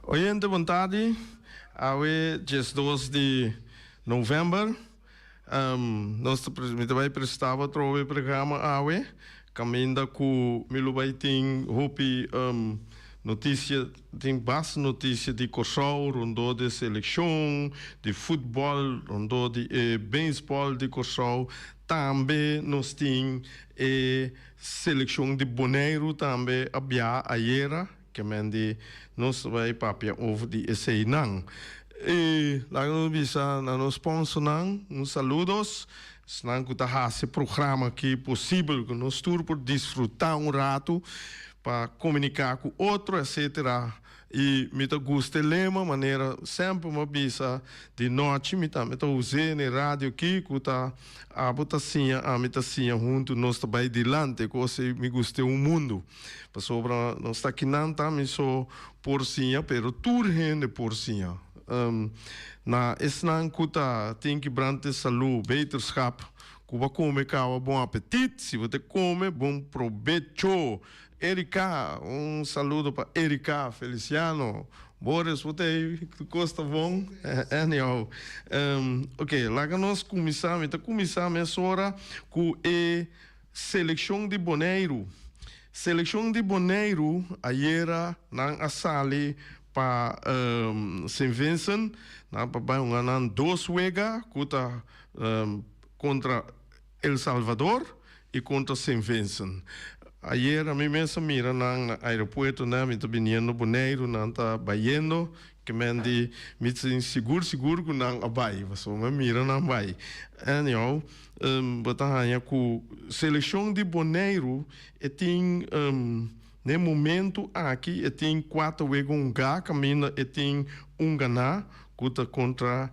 Oyente, boa tarde. Hoje, dia 2 de novembro, nós também prestava outro programa hoje, caminhando com o vai ter notícia, tem bastante notícia de corção, rondou de seleção, de futebol, rondou de beisebol de corção, também nós temos seleção de boneiro também havia ayer, que mende nós vai papia over de esse nang. Lá no bisa na nos sponsor nang, saludos. Senang kita hace programa que possível que nós tur por desfrutar rato para comunicar com outro, etc. E me gusta lema maneira sempre uma bisa de noite me usei na rádio aqui que tá a botacinha junto nós também delante que você me gusta mundo para sobre nós está aqui não tá me só porcinha pero tur gente porcinha na esnan kuta tem que brante saúde beterschap kuba come kawa bom apetite se você come bom provecho. Erika, saludo para Erika Feliciano. Boris, você gosta bom? Anyhow. Ok, lá que nós começamos essa hora com a seleção de boneiro. Seleção de boneiro, ayer, na sala para St. Vincent, na para um dois wega contra El Salvador e contra St. Vincent. Ayer a mim mesmo mira no aeroporto, né, me tô vindo boneiro, não tá baiano, que me andi, me seguro que não abai, mas me mira não vai. Anyhow, botando com seleção de boneiro, e tem no momento aqui, e tem 4 vezes caminho, e tem Gana, contra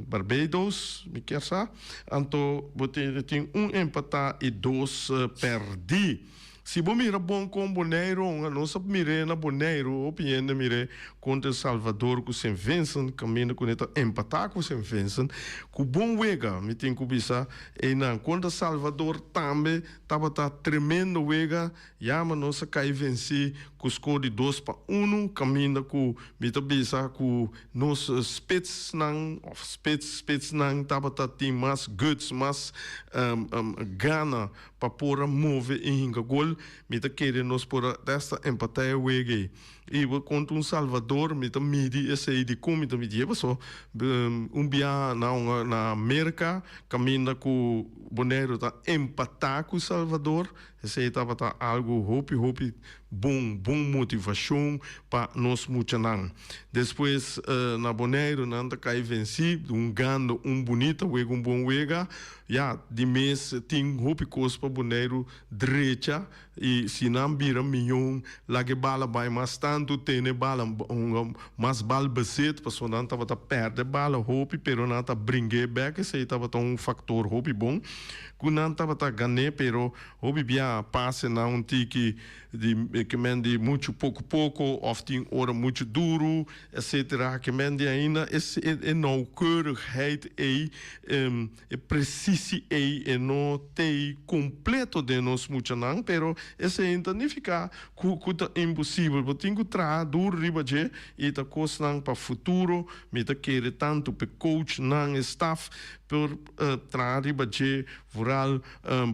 Barbados, me quer saber? Então, você tem empatar e 2 perdi. Se você mira bom com Boneiro, não sabe mirar na Boneiro, opinião mire contra Salvador com St. Vincent, caminho com ele empatar com St. Vincent, com bom wega, me tem que pensar, e não contra Salvador também estava tremendo wega, já mas nós cai vencer com score de 2-1, caminho com me tem pensar com nos Spetsnang estava tem mais goods, mais gana para pôr mover em gol, me tá querendo nos pôr desta empatia wega. E contra Salvador, me tá midi esse de como me tá midi, só dia na América, caminha com Boneiro tá empatar com Salvador, esse estava algo hope bom motivação para nós muchanan. Depois na Boneiro nanda cai venci, gando bonito, bom wega, já de mês tem hope coisa para Boneiro direita e se não vira milhão, lá que bala vai mais tanto tem bala mais bala beset, para só não tava perde bala hope, pero não tá brinque back, esse estava um fator hope bom. Não estava ganhando, pero hope bia passa na tique que mende muito pouco, of tem hora muito duro, etc. Que mende ainda é nauwkeurigheid é precisie e não tem completo de nós muito não, pero esse ainda não fica que é impossível, porque tem que trazer duro riba de e tá coisa para futuro, me tá querer tanto para coach não staff por trazer riba de vooral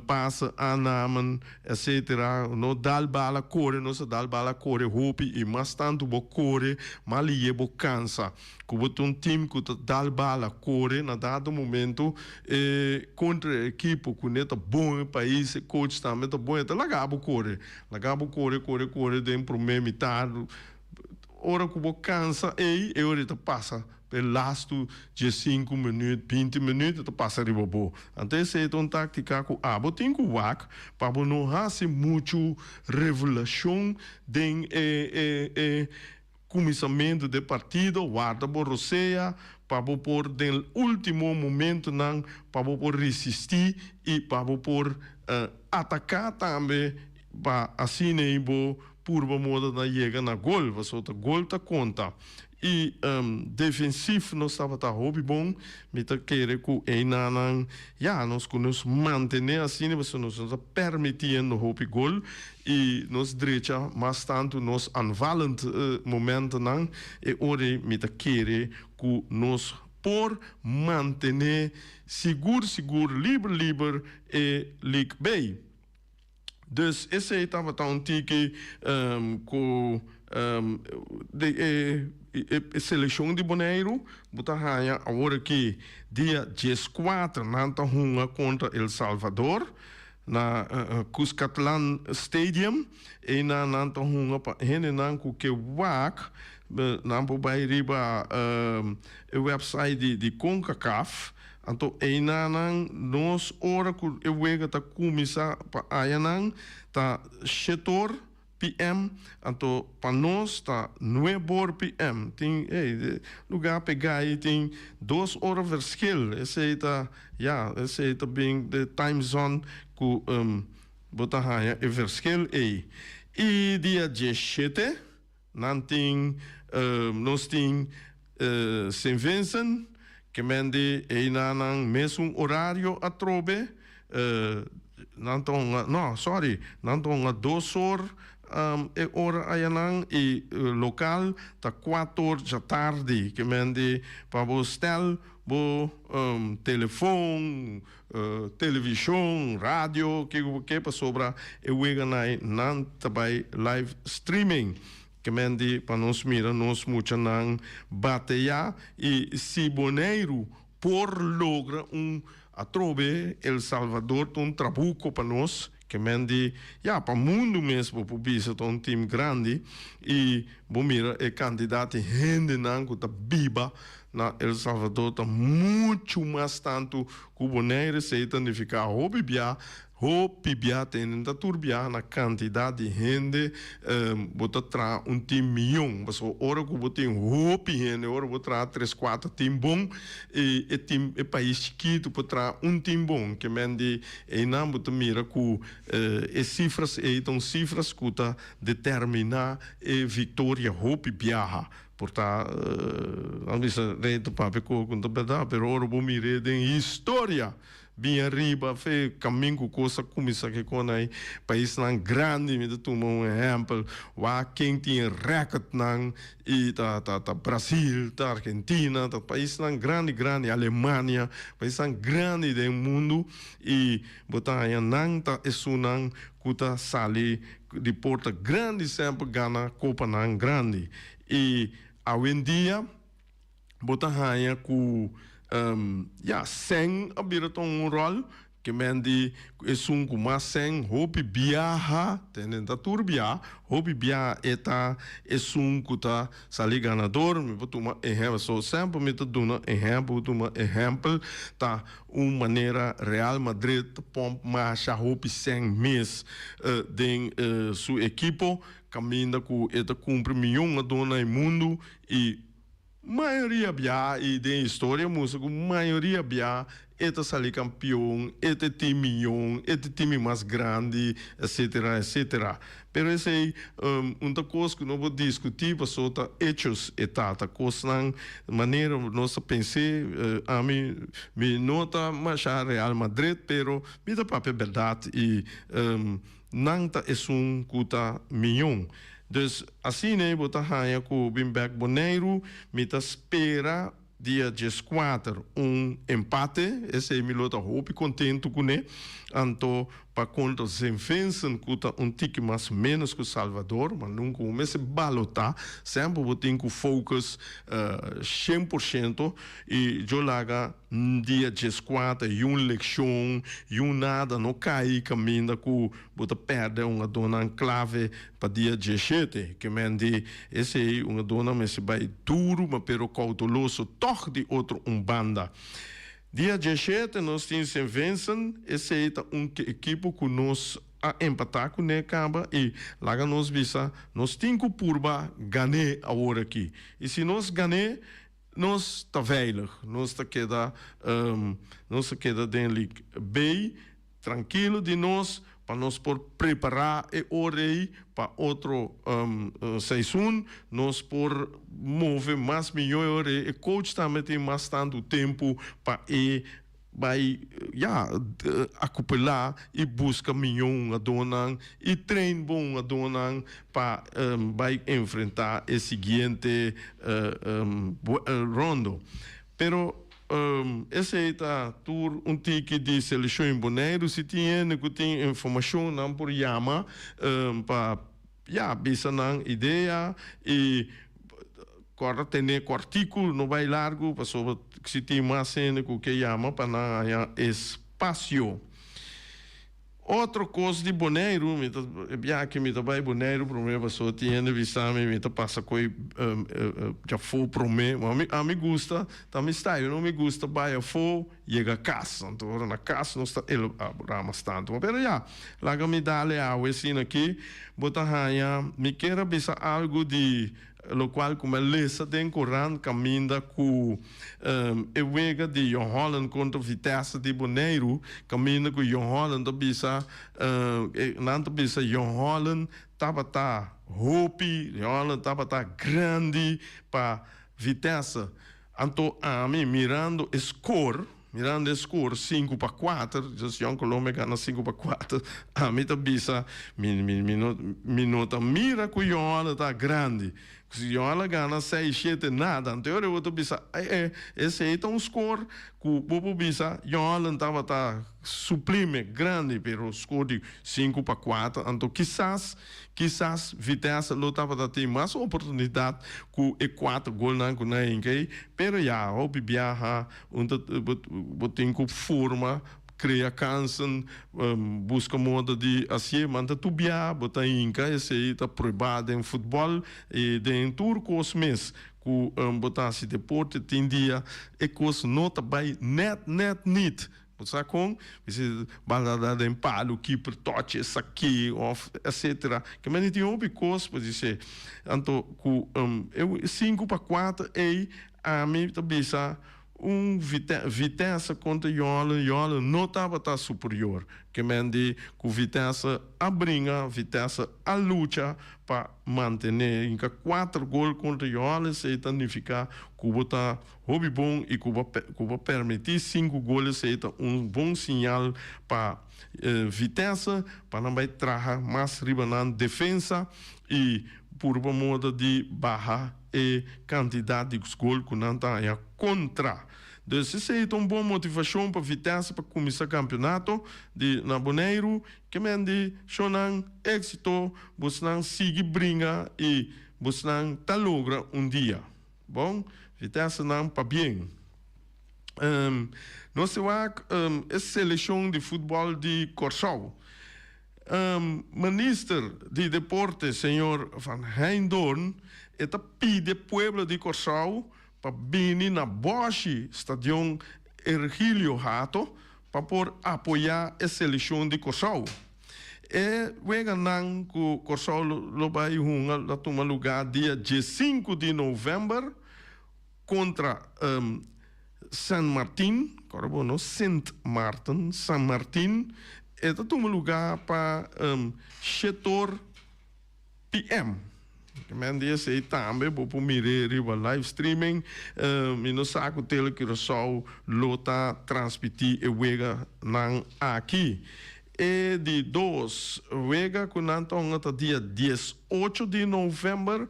passa anamen etc. No dal bala corre, no se dal bala corre hopi e mas tanto bo corre, mali e bo cansa. Kubo um time que dal bala corre na dado momento contra equipe que neta bom país coach também tá bom, tá lagabo corre dentro pro meio mitad. Ora que bo cansa e ora passa per lasto de 5 minutos, 20 minutos, tu passa de bobo. Então, essa é uma tática que tem que wak, para não fazer muito revelação de começamento de partido, guarda borroseia, para pôr no último momento, para pôr resistir e para pôr atacar também, para assim, por modo de chegar na gol, você gol tá conta. E defensivo não estava tá hobby bom, me tá querer que nós nos manter assim, mas nos permitindo hobby gol e nos direita, mas tanto nos anvalend momento não, e ora me tá querer que nos por manter seguro, livre e ligue bem. Dus esse estava tão tique com seleção de Bonaire, botahaya agora que dia 14 nanta hunga contra El Salvador na Cuscatlan Stadium e na nanta hunga pa hene nanku que wak nampo by riba website de CONCACAF. Anto eina nang nos ora ku ewega ta kumisa pa ayanang ta setor PM anto panos ta 9 PM ting lugar pegar tem 2 horas verschil esse tá bem de time zone ku botahaya e verschil e dia 17 nanting nos ting Saint Vincent que mende nang mesmo horário a trobe não 2 horas e hora ayanang e local tá 4 horas da tarde que mende para vostel bo telefone televisão rádio que para sobra e wega nan também live streaming que mende para nós mira nós muito nang bateia e se Bonaire por logra a trobe El Salvador trabuco para nós que mende para mundo mesmo para bisa um time grande e bom mira é candidato gente nang que tá biba na El Salvador tá muito mais tanto que Bonaire se identificar Hopibia tem da turbia na quantidade de gente bota tra time milhão, mas ora que botem hopi gente, ora botar 3, 4 time bom e time é país chiquito botar time bom que mende e não bota mira que cifras cifras que tá determinar vitória Hopibia. Portanto, não bisa reto papi ko kunta beda, pero ora bo mire den história bem arriba, fe caminho coisa começa que quando aí país não grande, me dá um exemplo, lá quem tem recorde não e tá Brasil, tá Argentina, tá país não grande, Alemanha, país não grande do mundo e botar aí não tá isso não cuta sali de porta grande sempre gana copa não grande e hoje em dia botar aí com sen abira rol que mende é mais sen hopi biaha tenen da turbia hopi bia eta kuta sali ganador me boto uma exemplo sempre me dando exemplo tá maneira Real Madrid pomp marcha hopi sen mês den sua equipo caminha com eta cumpre milhão a dona no mundo e maioria bia e de história música maioria bia eta sali campeão eta time mais grande etc. Pero esse aí uma coisa que não vou discutir para solta hechos etata coisa não maneira nossa pensei a mim me nota mas a Real Madrid pero me dá papel verdade e não tá é cuta milhão. Dus assim, né, botar raia com o Bimbeck Boneiro, me tá espera dia 14 empate, esse é meu hope contento com ele, então para contra os Zenfensen, cuta tique mais menos que o Salvador, mas nunca começa a balotar, sempre vou ter que focus 100% e eu laga dia 14 e leção e nada não cai caminho que bota perde uma dona clave para dia 17, que mende esse é uma dona mas vai duro, mas pero cauteloso, toque de outro banda. Dia 17 nós temos Vincent, esse é equipe que nós a empatar com ele acaba e lá nós visa nós temos que purba ganhar agora aqui. E se nós ganhar nós está veilig, nós está queda dentro bem tranquilo de nós para nós por preparar e hora para outro seizoen, nós por mover mais melhor e coach também tem mais tanto tempo para vai acumular e busca milhão a dona e treino bom a dona para vai enfrentar o seguinte rondo. Pero esse é tour tique de seleção em Bonaire, se tem informação não por chama para bisa não ideia e agora tem artigo não vai largo para sobre se tem mais cena que chama para não espaço. Outra coisa de Bonaire, que me vai Bonaire, problema só tinha vista me passa coi já foi para mim, a mim gusta, também está, eu não me gusta, vai for chega a casa, então na casa não está ele ramas tanto, mas já, lá que me dá a assim aqui, botar raia, me queira pensar algo de lo qual como lesa den Coran caminda com wega de John Holland contra Vitesse de Bonaire caminda com John Holland da bisa nanta bisa John Holland tava hopi John Holland tava grande para Vitesse anto a mim mirando score 5-4, dus Jan Colombe ganha 5-4. A mim tá bisa, minuta mira que o Joala tá grande. Se o Joala ganha 6-7 nada, então eu vou bisa, esse aí tá score que o Bobo bisa, Joala tá suprime grande, pero score de 5-4, então quizás Vitesse lutava ter mais oportunidade com e 4 gols não com ninguém, pero já o bibiaha botem com forma cria canção busca modo de assim manda tubia botar inca esse aí tá proibado em futebol e em turco os mês com botar se deporte tem dia e coisa nota by net sabe com esse balada em palo que por toque essa aqui etc que mas tem um bicos pode dizer então com eu 5-4 e a mim também Vitesse contra Jola não estava superior, que mende que Vitesse abrinha, Vitesse a luta para manter em 4 gols contra Jola, se significa que o está hobby bom e que vai permitir 5 gols, se bom sinal para Vitesse, para não vai trazer mais riba na defesa e por uma moda de barra e quantidade de gols que não está contra. Então, isso é uma boa motivação para Vitesse para começar o campeonato na Bonaire, que mende chonan êxito, você não sigue brinca e você não tá logra dia. Bom, Vitesse não para bem. Nós temos a seleção de futebol de Corsau. Ministro de Deportes, senhor Van Heindorn, está pedindo ao povo de Corsau para vir na Bosch Stadion Ergilio Hato para por apoiar a seleção de Corsau. E vega não que Corsau vai tomar lugar dia 5 de novembro contra San Martin, no Saint Martin, San Martin, é um lugar para setor PM. Men dia sei também vou para mirar o live streaming, e no saco tele que só lota transmitir e wega nan aqui. E de 2 wega com nanton até dia 18 de novembro,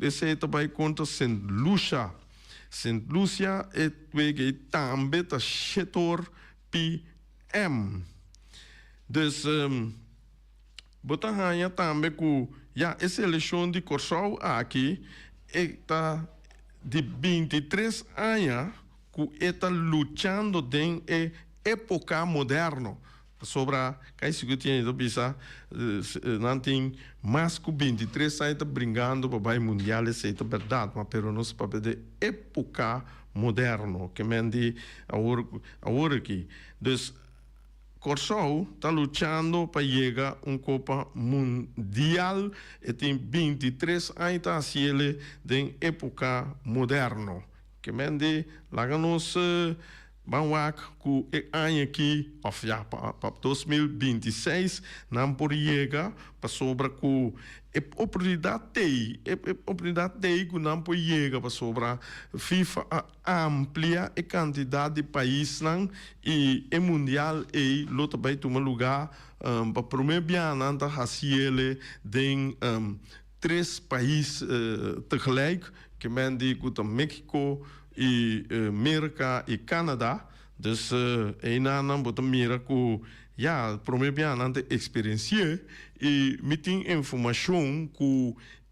esse também contra Saint Lucia. Saint Lucia é wega também tá setor PM. Dus botar ranha também com essa eleição de Corsol aqui está de 23 anos que está lutando em época moderna sobre que se tinha de pensar não tem mais que 23 anos está brincando para o mundial isso é verdade mas pero não se pode de época moderna que mendi agora aqui dus Corsol está lutando para chegar a uma Copa Mundial e tem 23 anos assim em época moderna. Que mende lá nos banwak que ano aqui, para 2026, não por chegar para sobra que oportunidade que não pode chegar para sobra FIFA amplia a quantidade de países e o mundial e lo também toma lugar para primeiro ano anda assim em 3 países tegelijk que mende que México e América e Canadá. Dus não botam mira que primeiro ano anda experiência e me tem informação que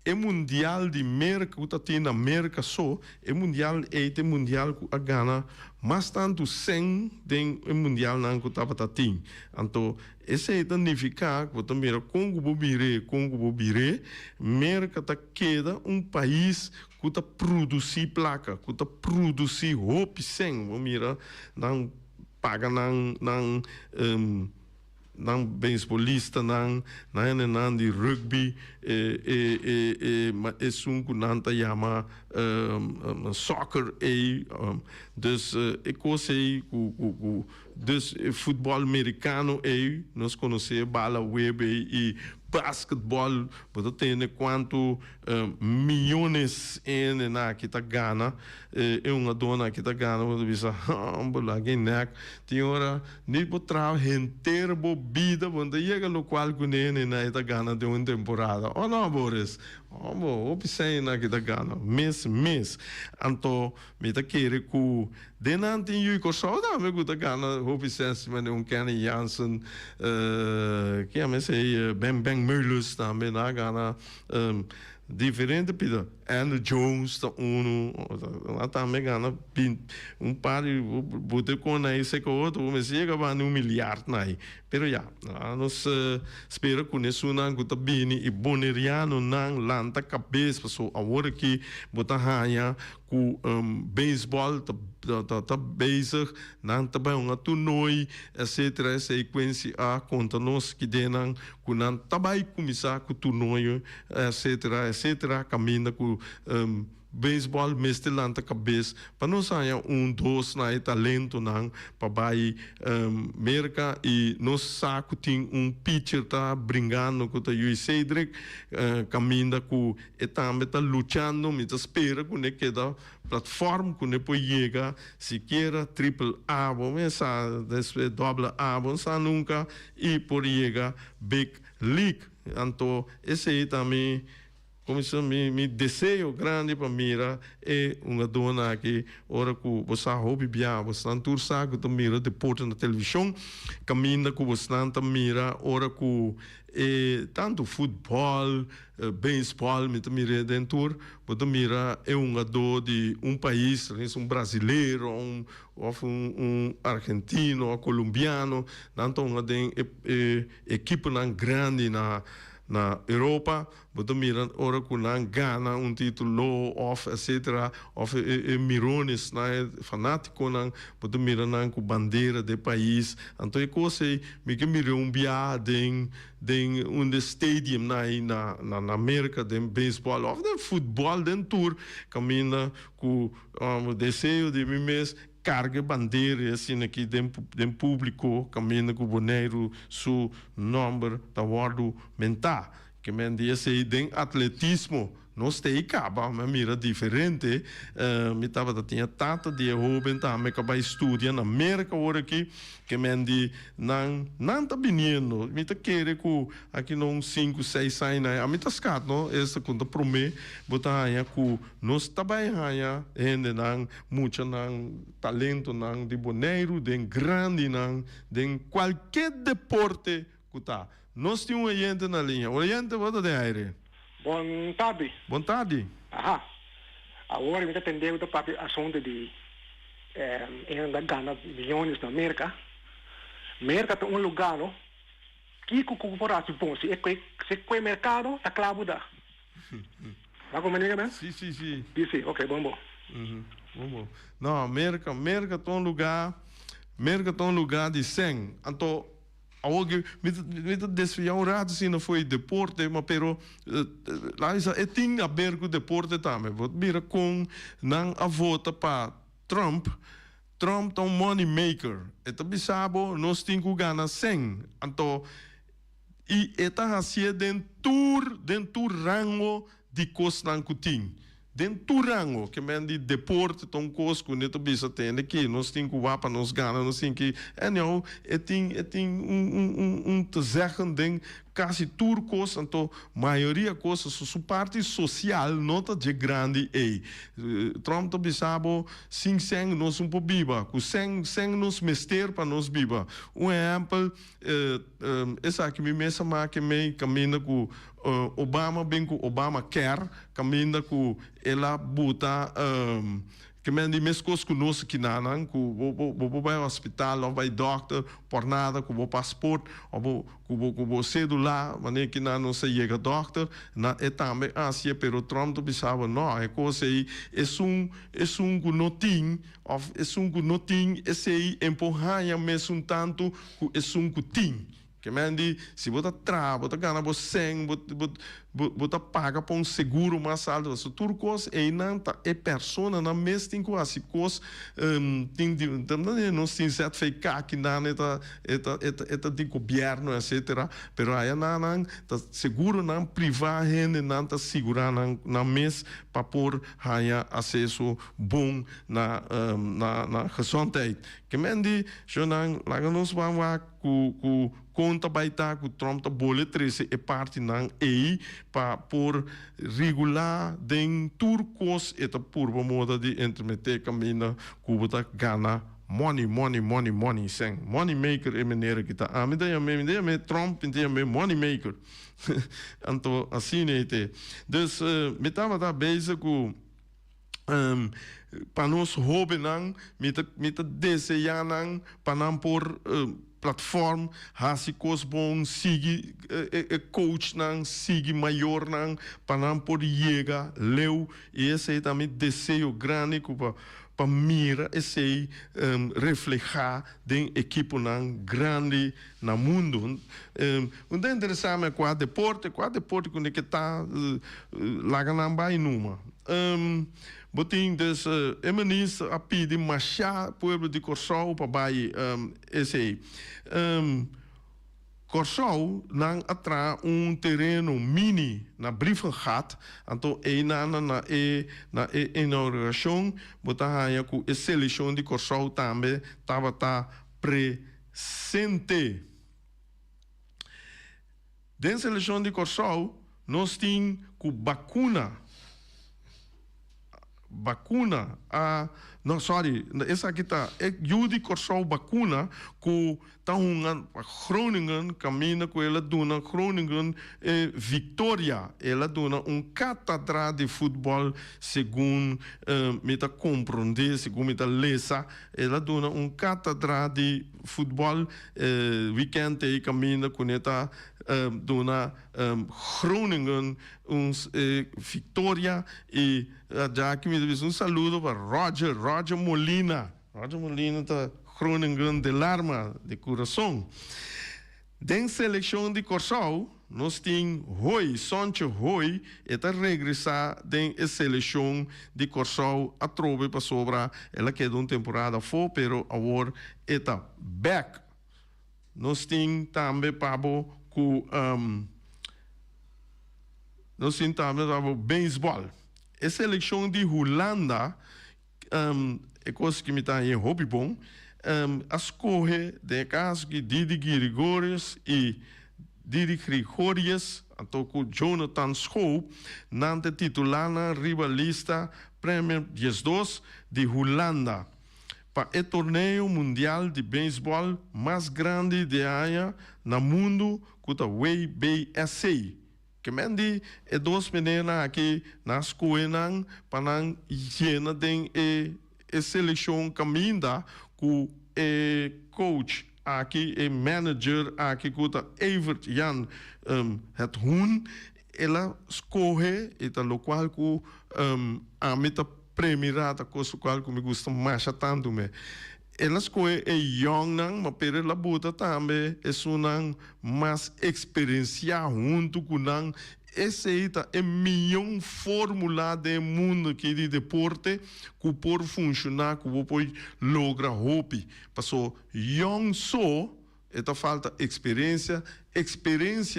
o mundial de América que tem na América só o mundial é o mundial que a Gana mas tanto sem den o mundial não que estava tem então esse é significa que também Congo bobire América tá queda país que tá produzir placa que tá produzir roupa sem o mira não paga não beisbolista não de rugby é um que não tá chama soccer dus coisa dus futebol americano nós conhecemos bala web e basquetebol pode ter quanto milhões na que tá gana é uma dona que tá gana você pensa bola que neck tem hora nem por trabalho inteiro bobida quando chega no qual que nem na tá gana de uma temporada oh não Boris o pensei na que tá gana mês então me tá querer que denante eu que só dá me tá gana o pensei mas um Kenny Jansen que é mas Ben Merlus também na gana diferente pida Andrew Jones tá lá também gana par bote com aí sei que outro mas chega a 1 milhar aí pero nós espera com isso não que tá bem e boneriano não lanta cabeça passou agora que botar raia com beisebol tá bezig não também torneio etc sequência a conta nós que denan que não também começar com torneio etc caminha com beisebol mestre lanta cabeça para não sair dois na talento não para vai América e no saco tem pitcher tá brincando com o Cedric caminha com e também tá lutando me espera com ne que da plataforma com ne pode chegar sequer triple A vamos essa double A vamos nunca e por chegar big league então esse aí também como isso me desejo grande para mira é uma dona que ora que você hobby bia você não tur sabe que mira depois na televisão caminha que você não mira ora que tanto futebol beisebol me mira dentro você mira é uma dor de país brasileiro um argentino um colombiano não tem equipe grande na Europa, bota miran ora kunang Ghana título of etc. Of mirones na fanático nang bota miran nang ku bandeira de país. Então é coisa me que miram bia den stadium na América den baseball of den futebol den tour caminha com desejo de mim mesmo carga bandeira assim aqui dem público caminha com boneiro su número da wardo mental que men disse den atletismo não sei acaba mas mira diferente me tava tinha tanta de jovem também que vai estudar na América agora aqui que men di não tá vindo me tá querer com aqui não 5, 6 anos a me tá scat não essa quando promete botar aí com nós também aí ainda não muito não talento não de boneiro de grande não de qualquer deporte que tá nós temos gente na linha o gente bota de aire. Boa tarde. Boa tarde. Aha. Agora me atendeu da parte assunto de ainda Ghana milhões na América. América é lugar, não? Que corporação bom se é mercado tá claro da. Vai comer né? Sim, sim, sim. Sim, ok, bom. Bom. Não, América é um lugar de sangue. Então alguém me desviar um rato se não foi deporte, mas pero lá tem a ver com o deporte também. Vira com não a vota para Trump é um money maker. Então bisabo nós temos que ganhar 100. Então e está assim dentro rango de coisa que tem. Dentro do rango, que men de deporte, tão coisa que neto bisa tem aqui, nós temos que vá para nós ganhar, nós temos que, não, tem te zeggen den quase tudo coisa, então maioria coisas, sua parte social nota de grande é. Trump to bisabo, sim nós um pouco biba, com sem nos mester para nós biba. Um exemplo, essa aqui me mesma que me caminha com Obama bem com Obama Care, caminha com ela buta que men die mescos conosco aqui na vou vai ao hospital ou vai doctor por nada com o passaporte ou com o celular maneira que não se chega doctor na é também assim pero Trump tu pensava não é coisa aí é um notinho of é um notinho esse aí empurrar mesmo tanto é um cutim que men die se bota bota ganha você bota paga para seguro mais alto so turcos e não é persona na mês tem quase cos tem não tem certificado que não é de governo etc pero aí não tá seguro não privado não tá segura na mês para por haya acesso bom na gezondheid que men die já não lá nos vamos com conta vai estar com Trump tá boletrese é parte não aí para por regular den turcos eta purba moda de intermeter caminho cuba tá gana money sem money maker é maneira que tá a me Trump tem money maker então assim né dus me tava da bezig com para nós hobby não me tá desejando para não por platform hasi kos bom sigue coach não sigue maior não para não por chega leu e esse é também desejo grande para mira esse reflejar den equipo não grande no mundo é interessante com a deporte que está lá não vai numa botin dus eminis a pedir machá pueblo de Corsol para vai esse Corsol não atra terreno mini na Briefengat então na inauguração botar aí com a seleção de Corsol também estava presente dentro da seleção de Corsol nós temos com vacuna não, sorry, essa aqui tá. É Judy Corsau Bacuna, que tá Groningen, caminha com ela, dona Groningen, Victoria. Ela dona cátedra de futebol, segundo me tá compreender, segundo me tá lesa. Ela dona cátedra de futebol, weekend e caminha com ela, dona Groningen, Victoria e já aqui me diz saludo para Roger Molina. Roger Molina está Groningen de Larma, de coração. Den seleção de Corsau, nós temos Sonche Hoi, está regressar den seleção de Corsau a trobe para sobra. Ela quedou uma temporada fora, pero agora está back. Nós temos também Pabo com nós temos também beisebol. A seleção de Holanda, é coisa que me está em hobby bom, escolhe de caso que Didi Gregorius e Didi Gregorius, com Jonathan Schoop, nante titular na rivalista Premier 12 de Holanda. Para o torneio mundial de beisebol mais grande de área no mundo, que é o WBSA. Que mendi é duas meninas aqui na escola para llena de seleção caminha com coach aqui e manager aqui com o Evert Jan het hun ela escolhe e tá lo qual com a meta premierada coisa qual que me gusta mais tanto me ela escolhe é young não mas pera la buta também é uma mais experiência junto com não essa é a melhor fórmula do mundo que de deporte que pode funcionar, que pode lograr hope. Passou young só, esta falta experiência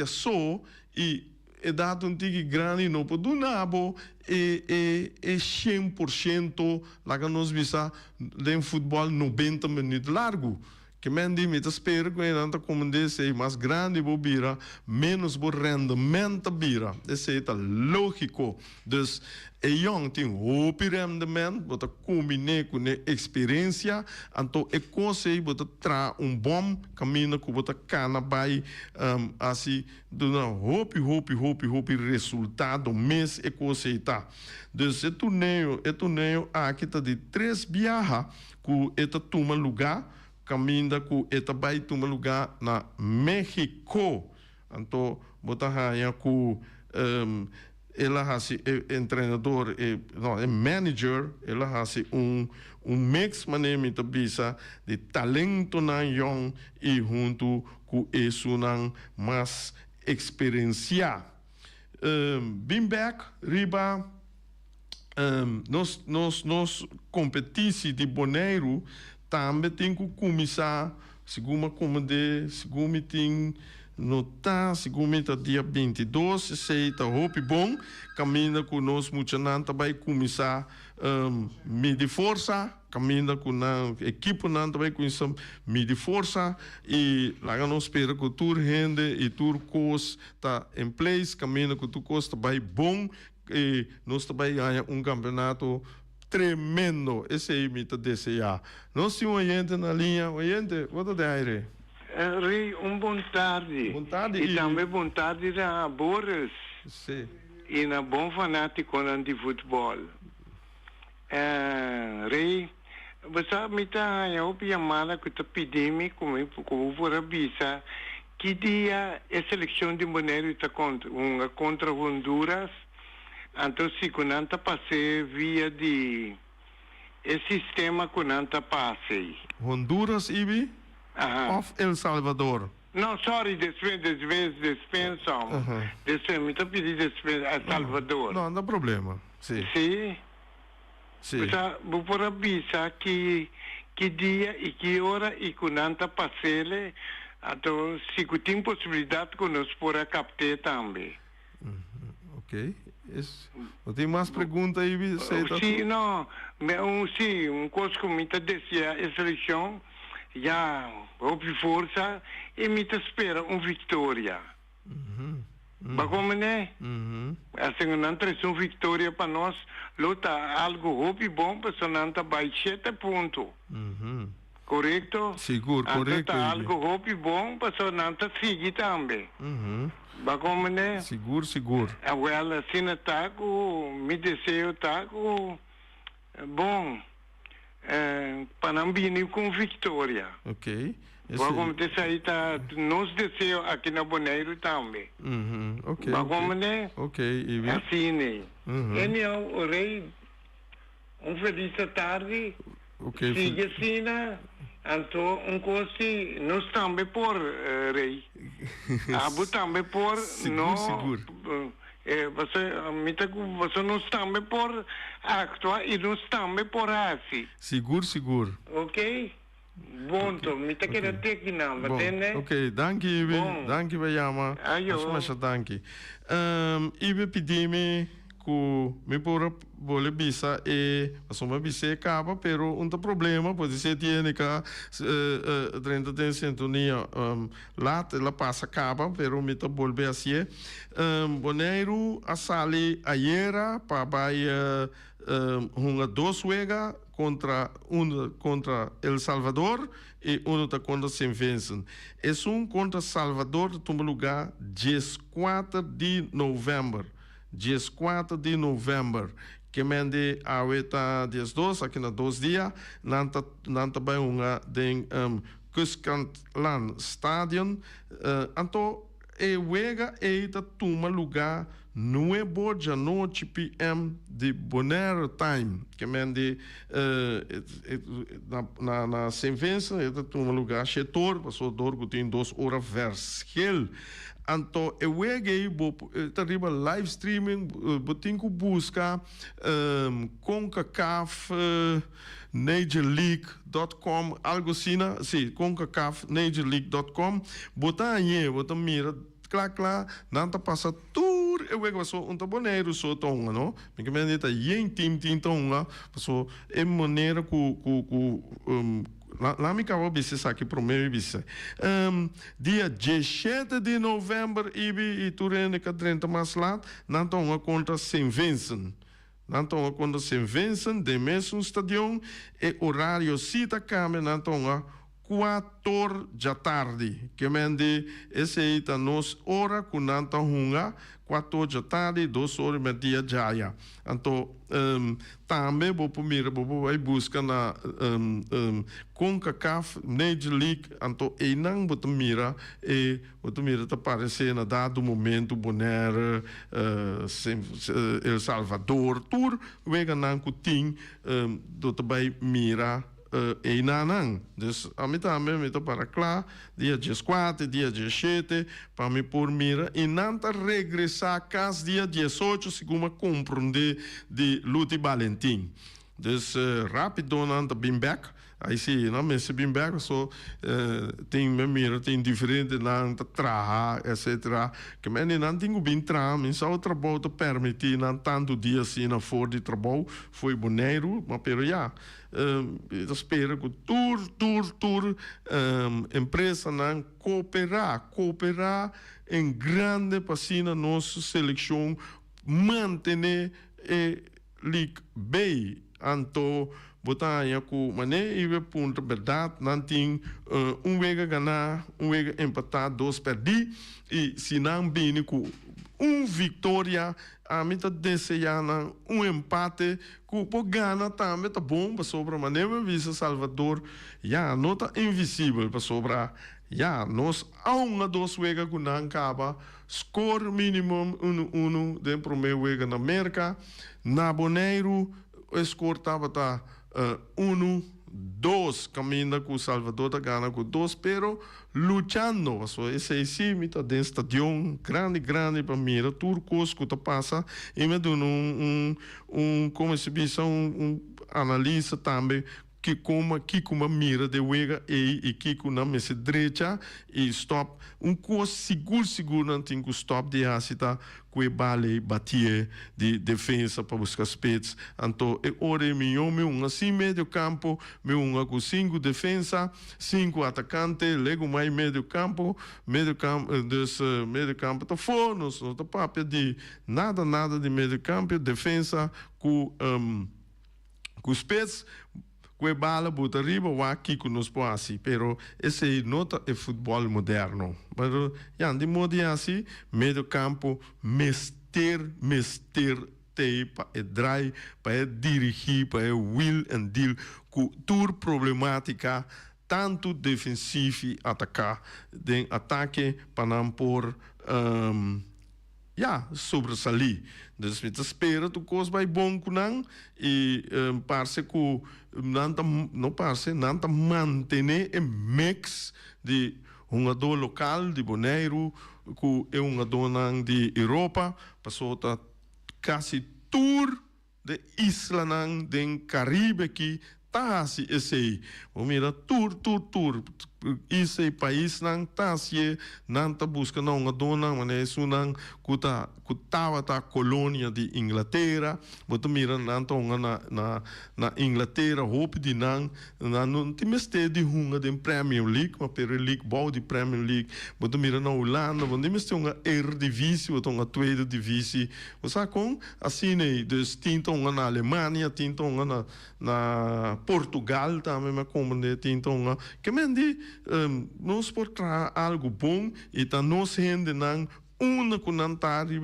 só e é dado um tique grande não pode nabo é 100% lá que nós visa de futebol 90 minutos largo. Que mendi me espera que ainda como desse mais grande bobira menos bo rendimento bira esse é lógico dus é young tem o rendimento bota combine com a experiência então é coisa bota tra bom caminho que bota cana vai assim dona hope resultado mês é coisa tá dus é torneio aqui tá de 3 viaja que eta toma lugar caminha com eta vai tomar lugar na México. Então, botar aí com ela hasi treinador não é manager, ela hasi mix maneira de bisa de talento na young e junto com isso não mais experiência. Been back riba nós competição de boneiro também tem que começar, segundo me tem notar, segundo me dia 22, sei tá hope bom, caminha conosco muito não vai começar medir força, caminha com a equipe não vai começar medir força e lá nós espera que tur rende e tur cos tá em place, caminha com tu costa vai bom e nós também ganha campeonato tremendo, esse aí me está desejar. Nós temos um oyente na linha, oyente, bota de aire. Rei, boa tarde. Boa tarde. E também boa tarde a Boris. Sim. E na bom fanático de futebol. Rei, você me está chamando que está pedindo como for a visa que dia a seleção de Bonaire está contra Honduras. Então, se conanta passe via de sistema conanta passe. Honduras, Ibi? Of El Salvador? Não, sorry, dispensam. Me está pedindo a Salvador. Não, não há problema. Sim. Sim? Sim. Vou por avisar que dia e que hora e conanta passe. Então, se tem possibilidade que nós por captar também. Ok. Tem mais perguntas aí? Sim, não. Sim, coisa que me dizia a seleção, já houve força e me espera uma vitória. Como né? Assim, não traz uma vitória para nós, luta algo hope bom, para não tá baixete ponto. Correto? Seguro, correto. Tá algo hope bom, para não tá seguir também. Como né? Seguro, seguro. Well, assim, tá com, me desejo, tá com, bom, para não vir com vitória. Ok. Como desse aí tá, nos desejo aqui na Bonaire também. Ok. Como né? Ok, Ibi. Assim, né? Anyhow, rei, feliz tarde. Ok. Siga assim, né? Então, coisa, nós também por, rei. Abu também por, Seguro. você nós também por actuar e nós também por assim. Seguro. Ok? Bom, então, me tá querendo ter aqui não, né? Ok, danke, Ibi. Danke, Bayama. Ayo. Acho danke. Ibi pedi-me que me por bole bisa uma bisa acaba, pero um problema pode ser tiene que 30 tem sintonia lá ela passa acaba, pero me tá volve assim. Bonaire a sali ayer para baia uma dos wega contra El Salvador e tá contra Saint Vincent. É contra Salvador, toma lugar 14 de novembro. 14 de novembro, que mende a weta 12, aqui na 2 dias, nanta bij uma den Kuskantland Stadion, anto wega ta toma lugar 9 de noite p.m. de Bonaire time, que mende na Saint Vincent, toma lugar chetor, passou dorgo tem 2 horas verschil. Então, eu cheguei, arriba live streaming, botinho busca CONCACAF NajorLeague.com, algo assim, sim, CONCACAF NajorLeague.com, botar aí, botar mira, claro, não tá passa tour, eu chego só Bonaire só tonga, não? Porque me dita yen team tonga, só é maneira lá me acabou de dizer aqui para o meu bicho. Dia 17 de novembro, e Turene que 30 mais lá, não estão contra Saint Vincent. Não estão contra Saint Vincent, de mesmo estadião, e horário cita câmera, não estão 4 da tarde. Que mende, esse aí está nos hora, com não estão 4 da tarde, 2 horas e meia já. Então, também vou buscar na CONCACAF Major League, então e não vou mira tá aparecer na dado momento Bonaire, El Salvador, tour, vega não cutim, do também mira e nanang. Dus a mim também me para cá, dia 14, dia 17, para me pôr mira e não regressar a casa dia 18, segundo compreender de Luti Valentim. Dus rápido não bem back. Aí sim, não me se bem back, só tem mira, tem diferente não trabalhar, etc. Que me não tenho bem trabalho, mas só o trabalho te permite não tanto dia assim na fora de trabalho, foi boneiro, mas pero já. Espero que tour empresa não cooperar em grande para nossa seleção manter liga bem, então botar aí com mané e ponto verdade não tem vega ganhar vega empatar 2 perder e se não bem com vitória a mim tá desejando empate que por Gana também tá bom para sobrar mané visa Salvador já nota invisível para sobrar já nós há 2 vega que não acaba score minimum 1-1 dentro do primeiro vega na América na Bonaire o score estava 1-2 caminha com o Salvador da Gana com 2, pero lutando, esse sim me tá dentro estadião grande para mim, turcos que tá passa e me dando como se diz analisa também que mira de wega e que na mesa direita e stop coisa seguro não tem que stop de asita que bale batia de defesa para buscar spets então ora me assim meio campo com 5 defesa 5 atacante lego mais meio campo dus meio campo tá fora não tá papel de nada de meio campo defesa com spets que bala bota riba wa kiko nos poasi pero esse nota é futebol moderno pero de modo assim meio campo mester te para drive para dirigir para will and deal com tour problemática tanto defensivo atacar de ataque para não por sobresalir. Dus met espera tu coisa vai bom kunang e parece que não parece nanta manter o mix de jogador local de Bonaire que é jogador de Europa passou tá quase tour de isla nang de Caribe aqui tá assim esse o mira tour esse país não tá se não tá busca não a dona mas isso não cutava tá colônia de Inglaterra botou mira não tá na Inglaterra hope de não tem mais de hunga de Premier League mas Premier League bom de Premier League botou mira na Holanda onde mais tem uma Eredivisie botou uma tweede divisie você com assim né dus tinta na Alemanha tinta na Portugal também mas como né tinta que mendi nós por algo bom e tá nós rende não uma conantari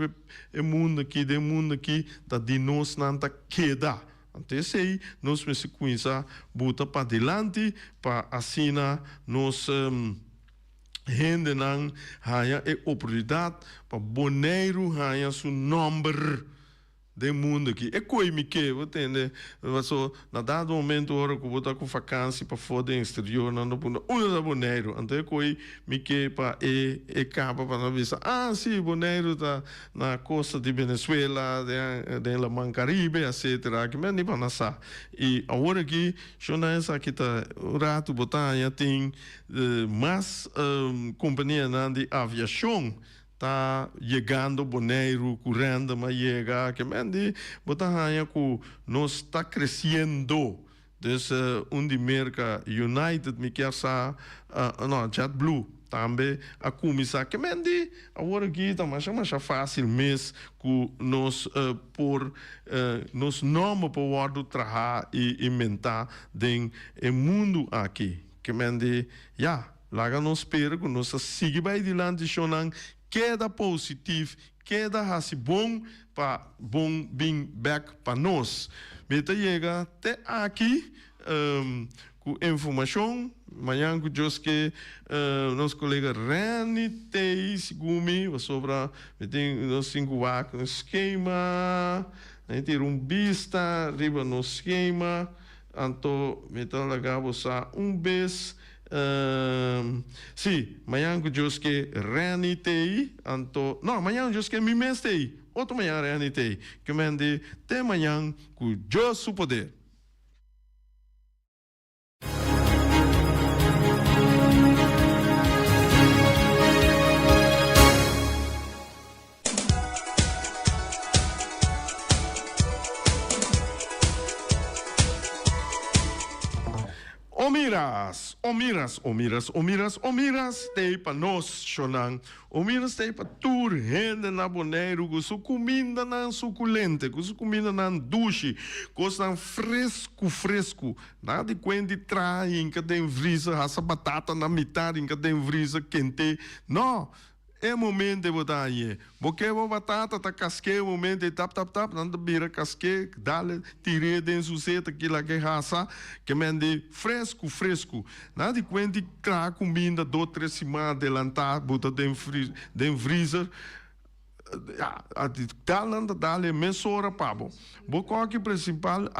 e mundo aqui tá de nós não tá queda até sei nós me sequência bota para delante para assinar nós rende não haya oportunidade para Bonaire haya seu número de mundo aqui é coi me que entende só na dado momento hora que vou estar com vacância para fora do exterior não da Bonaire então coi me que para capa para não ver sim Bonaire tá na costa de Venezuela de la Mar Caribe etc que me nem para nessa e agora aqui já não é essa que tá o rato botar já tem mais companhia de aviação tá chegando Bonaire correndo mas chega que mende botar aí que nós está crescendo desde onde merca United me quer sa não JetBlue também a começar que mende agora aqui tá mais fácil mesmo que nós por nós não podemos trabalhar e inventar dentro do mundo aqui que mende lá nós espera que nós siga vai adiante chonang queda positivo, queda assim bom para bom bem back para nós. Beta chega até aqui com informação. Amanhã com os que nosso colega Rani tem segundo sobre nós 5 esquema, a gente vista riba no esquema, então então lagamos a vez sim, amanhã que eu que renitei, então, não, amanhã eu que me mestei, outro manhã renitei, que mende até amanhã que eu sou poder. Omiras, tem para nós, Xonang. Omiras tem para tur, rende na Bonaire, com sua comida não suculente, com sua comida não duche, com sua fresco. Nada de quando trai, em que tem vrisa, essa batata na metade, em que tem vrisa quente. Não. É momento de botar aí. Porque a batata tá casque, o momento de tap, não tá bira casque, dá-lhe, tirei dentro do seta, aquilo que raça, que mende fresco. Nada de quando cra comida, 2, 3 semanas adelantar, botar dentro freezer. Dá-lhe meia hora para bom. Bocoque principal,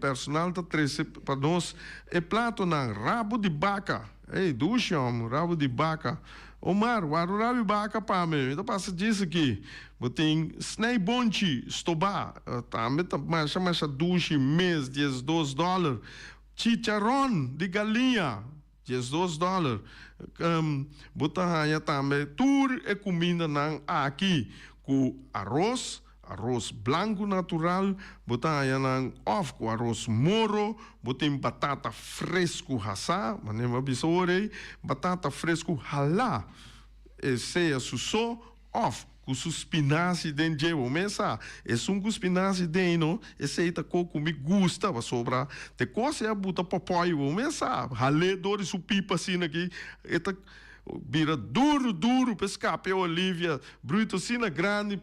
personal tá 13 para nós. É prato na rabo de vaca. Ei, ducha, rabo de vaca. Omar, o rabo de vaca para mim. Então passa disso aqui. Tem snei bonchi, estobá. Também tá mais ducha mês, $12. chicharrón de galinha, $2. Bota haya também tur e comida nang aqui com arroz branco natural, bota haya nang off com arroz moro, bota batata fresco hasa, manema bisore, batata fresco halá, e seja suso off com spinaci dentro de mesa, é com spinaci dentro, esse aí tá com me gusta, vai sobrar, te coisa é bota papai mesa, halé dores su pipa assim aqui, eta vira duro, pescape Olivia, bruto sina grande,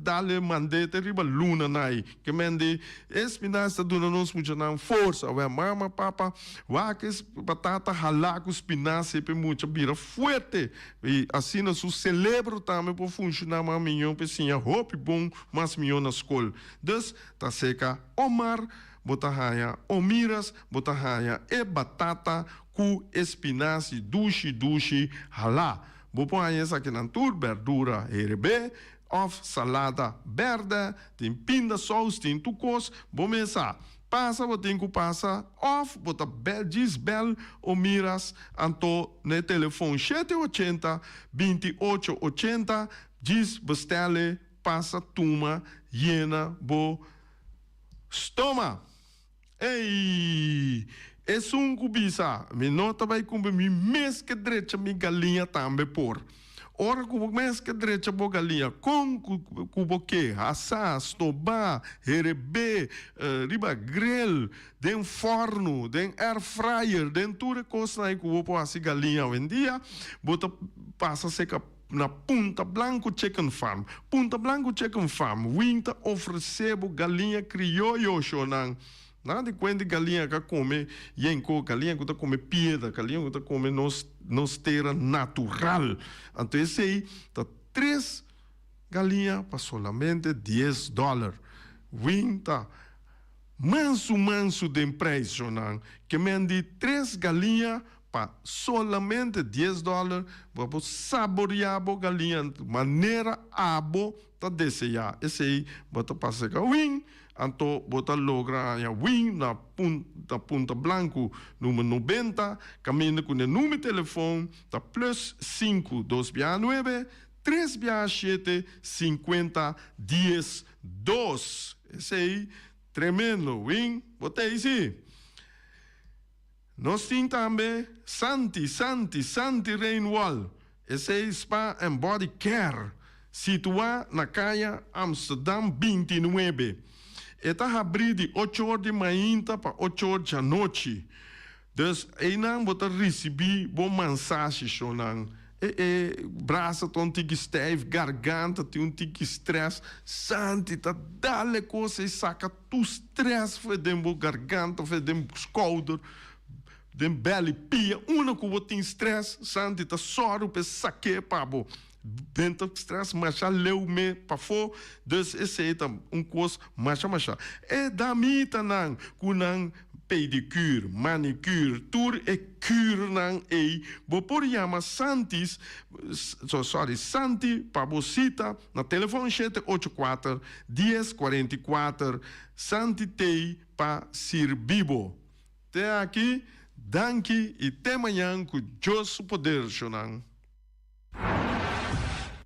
dale mandete riba luna nai, que mende espinaci duna nos mucha não força, ué mama papa, waques batata halá com espinaci pe mucha vira fuerte, e assim nós celebro também por funcionar mais milhão pecinha, hope bom, mais milhão na escola, dus tá seca Omar, botahaya omiras, botahaya e batata com espinaci, dushi, halá. Bopon essa aqui na tur, verdura herbe, of salada verde, tem pinda sauce, tem tucos, bomesa. Passa, botinho passa, off, bota diz bel, omiras, anto, ne telefone 780-2880, diz bestele, passa, tuma, hiena, bo, stoma. Ei! É um cubisa, me nota vai comer mi mês que direita mi galinha também por. Ora como mês que direita bo galinha com cubo que assa, stoba, herebe, riba grill, den forno, den air fryer, den tudo coisa aí cubo po assim galinha vendia, bota passa seca na Punta Blanco Chicken Farm. Punta Blanco Chicken Farm, winta oferecebo galinha criollo chonang. Nada de quando galinha que come, yenko, galinha que come piedra, galinha que come nosteira natural. Então esse aí, tá 3 galinhas para solamente $10. Winta, manso de preço, não? Que mende 3 galinhas para solamente $10, para saborear a galinha de maneira abo, tá desejar. Esse aí, bota para secar wing. Anto bota logra a wing na Punta Blanco número 90, caminha com o número de telefone da plus 529 367 50 10 2. Esse aí, tremendo, wing, botei isso. Nós temos também Santi Rainwall. Esse é Spa and Body Care, situado na calle Amsterdam 29. Está abrido de 8 horas de manhã para 8 horas da noite. Então, aí não vou receber boa mensagem, chonang. Braço tem um tique steve, garganta tem um tique stress. Santi, tá dale coisa e saca tu stress, foi dentro garganta, foi dentro shoulder, dentro belly, pia. Uma que eu tenho stress, Santi, tá soro para saque, pabo. Dentro do stress, mas já leu me para fora, dus esse é coisa mais. E da mita não, com não pedicure, manicure, tour e cure não é, vou por chama Santi para você na telefone 784 1044 Santi Tei para Sirbibo. Até aqui, danke e até amanhã com Deus poder, Shonang.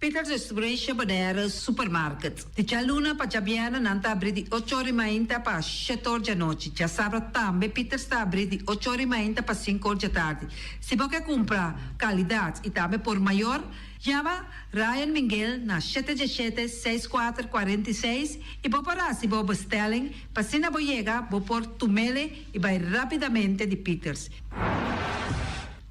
Peter's Distribution Bonera Supermarket. De Chaluna para Jabiana nanta abrir de 8 horas e meia para 7 horas da noite. Já sabe também Peter está abrir de 8 horas e meia para 5 horas da tarde. Se você quer comprar qualidade e também por maior, chama Ryan Miguel na 717-6446 e vou parar se vou bestelling para se não chegar, vou pôr tumele e vai rapidamente de Peters.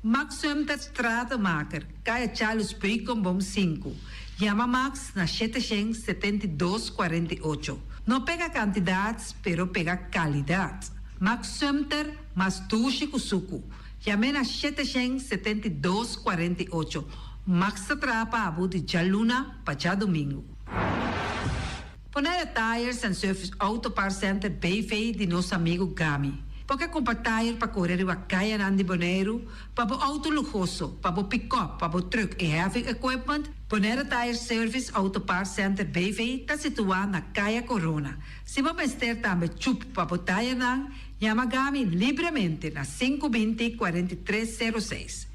Max Sumter Stratenmaker, Kaya Charles Bacon Bom 5. Chama Max na 772-48. Não pega quantidades, pero pega qualidade. Max Sumter, mas tushi kusuku. Chame na 772-48. Max atrapa abu de Jaluna para domingo. Ponere Tires and Service Auto Parts Center Bayfay de nosso amigo Gami. Porque compra tire para correr a caia Nandi Boneiro, para o auto luxuoso, para o pick-up, para o truck e heavy equipment, Bonera Tire Service Auto Parts Center BV está situado na caia Corona. Se você ter também chup para o tire, Llama Gami livremente na 520-4306.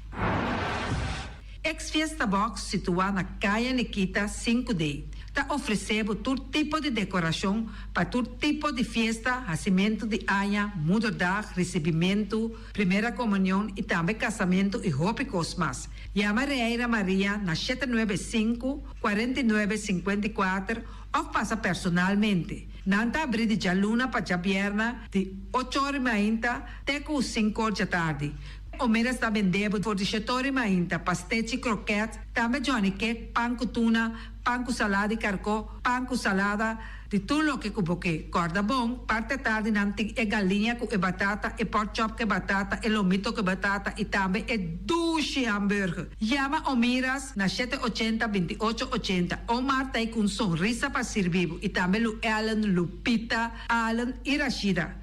Ex-Fiesta Box, situada na Caia Nikita 5D, está oferecendo todo tipo de decoração para todo tipo de festa, nascimento de anha, mudança, recebimento, primeira comunhão e também casamento e roupas mais. Llama Reira Maria na 795-4954 ou passa personalmente. Nanta abrir de jaluna para Jabierna de 8h30 até 5h da tarde. O mês está vendendo por 18h30 pastéis croquetes, também Johnny Cake, pão com tuna, pão com salada e carcó, pão com salada, de tudo o que cuboque. Corda bom, parte tarde nanti é galinha com batata, e pork chop com batata, e lomito com batata, e também é duche hambúrguer. Llama o Miras na 780-2880. O Marta com sonrisa para servir, e também o Ellen, Lupita, Alan e Rashida.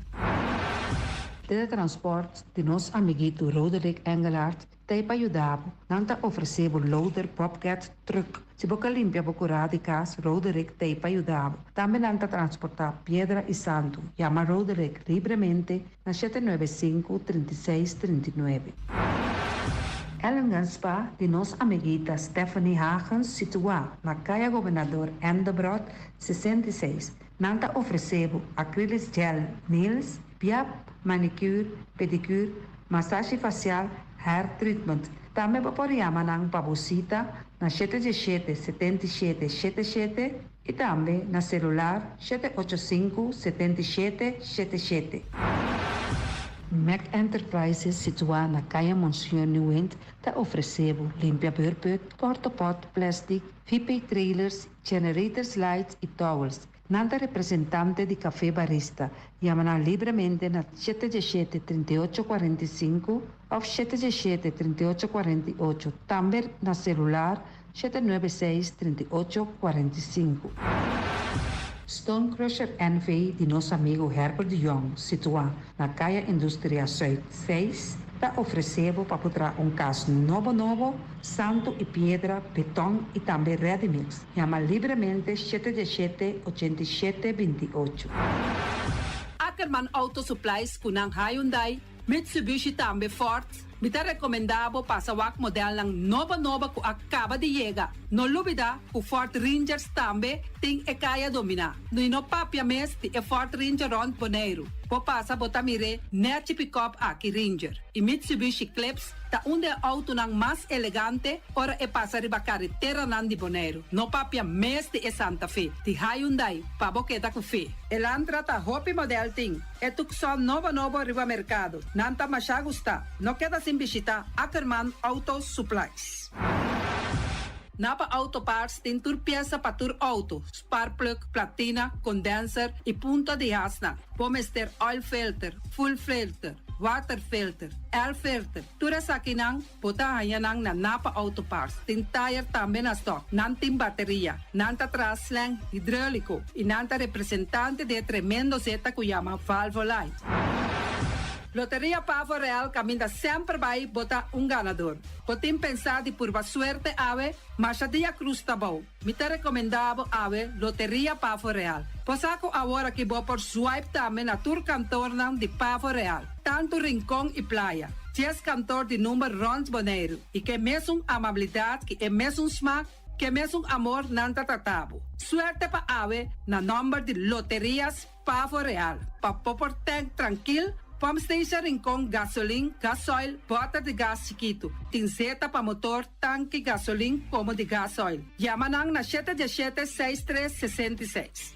Teletransport de nosso amiguito Roderick Engelhardt tem para ajudar. Nanta oferecemos loader Bobcat truck. Se você limpia a curada de casa, Roderick tem para ajudar. Também nanta transportar pedra e santo. Chama Roderick livremente na 795-3639. Ellen Ganspa de nossa amiguita Stephanie Hagens situada na Caia Governador Endebrot 66. Nanta oferecemos acrylic gel nails, piap, manicure, pedicure, massagem facial, hair treatment. Também pode chamar na Babosita na 77-77-77 e também na celular 785-7777. Mac Enterprises, situada na Caia Monsieur Nieuwend, está oferecendo limpia beurput, porta-pot, plastic, VP trailers, generators lights e towels. Nanta representante de Café Barista, llama livremente na 717-3845 ou 717-3848, também na celular 796-3845. Stone Crusher NV de nosso amigo Herbert de Jong, situado na Caia Indústria Zuid 6, está oferecendo para botar caso novo, santo e pedra, betão e também ready mix. Chama livremente 717-8728. Ackerman Auto Supplies kunang Hyundai, Mitsubishi também Ford. Mita recomendado para o modelo ng nova que acaba de chegar. No lubida, o Ford Rangers também tem e kaya domina. No papia mes ti e Ford Ranger rond Bonaire. Po passa botamire net pick-up aqui Ranger. E Mitsubishi Eclipse ta onde auto nang mas elegante ora e passa riba carretera nan di Bonaire. No papia mes ti e Santa Fe. Ti Hyundai pa boqueta com fe. Elantra ta hopi model ting. E tukson novo riba mercado. Nanta masya gusta. No queda sin visita Ackerman Auto Supplies. Napa Auto Parts tem tur pieza para tur auto, spark plug, platina, condenser e punta de asna. Pomester oil filter, full filter, water filter, air filter. Tura sa kinang puta hayanang na Napa Auto Parts. Tem tire também na stock, nantim bateria, nanta traslang hidráulico e nanta representante de tremendo zeta que chama Valvoline. Loteria Pavo Real caminha sempre vai botar ganador. Potem pensar de por suerte ave, mas a dia cruz tá bom. Me te recomendava ave Loteria Pavo Real. Posaco agora que vou por swipe também na tour cantor de Pavo Real. Tanto Rincón e Playa. 10 cantor de número Rons Bonaire. E que mesmo amabilidade, que é mesmo smack, que mesmo amor nanta tatabo. Suerte pa ave na número de Loterias Pavo Real. Pa popor tank tranquilo. Pump Station Rincón, gasolina, gasoil, bota de gás chiquito. Tinzeta para motor, tanque, gasolina, como de gasoil. Yamanang na 717-6366.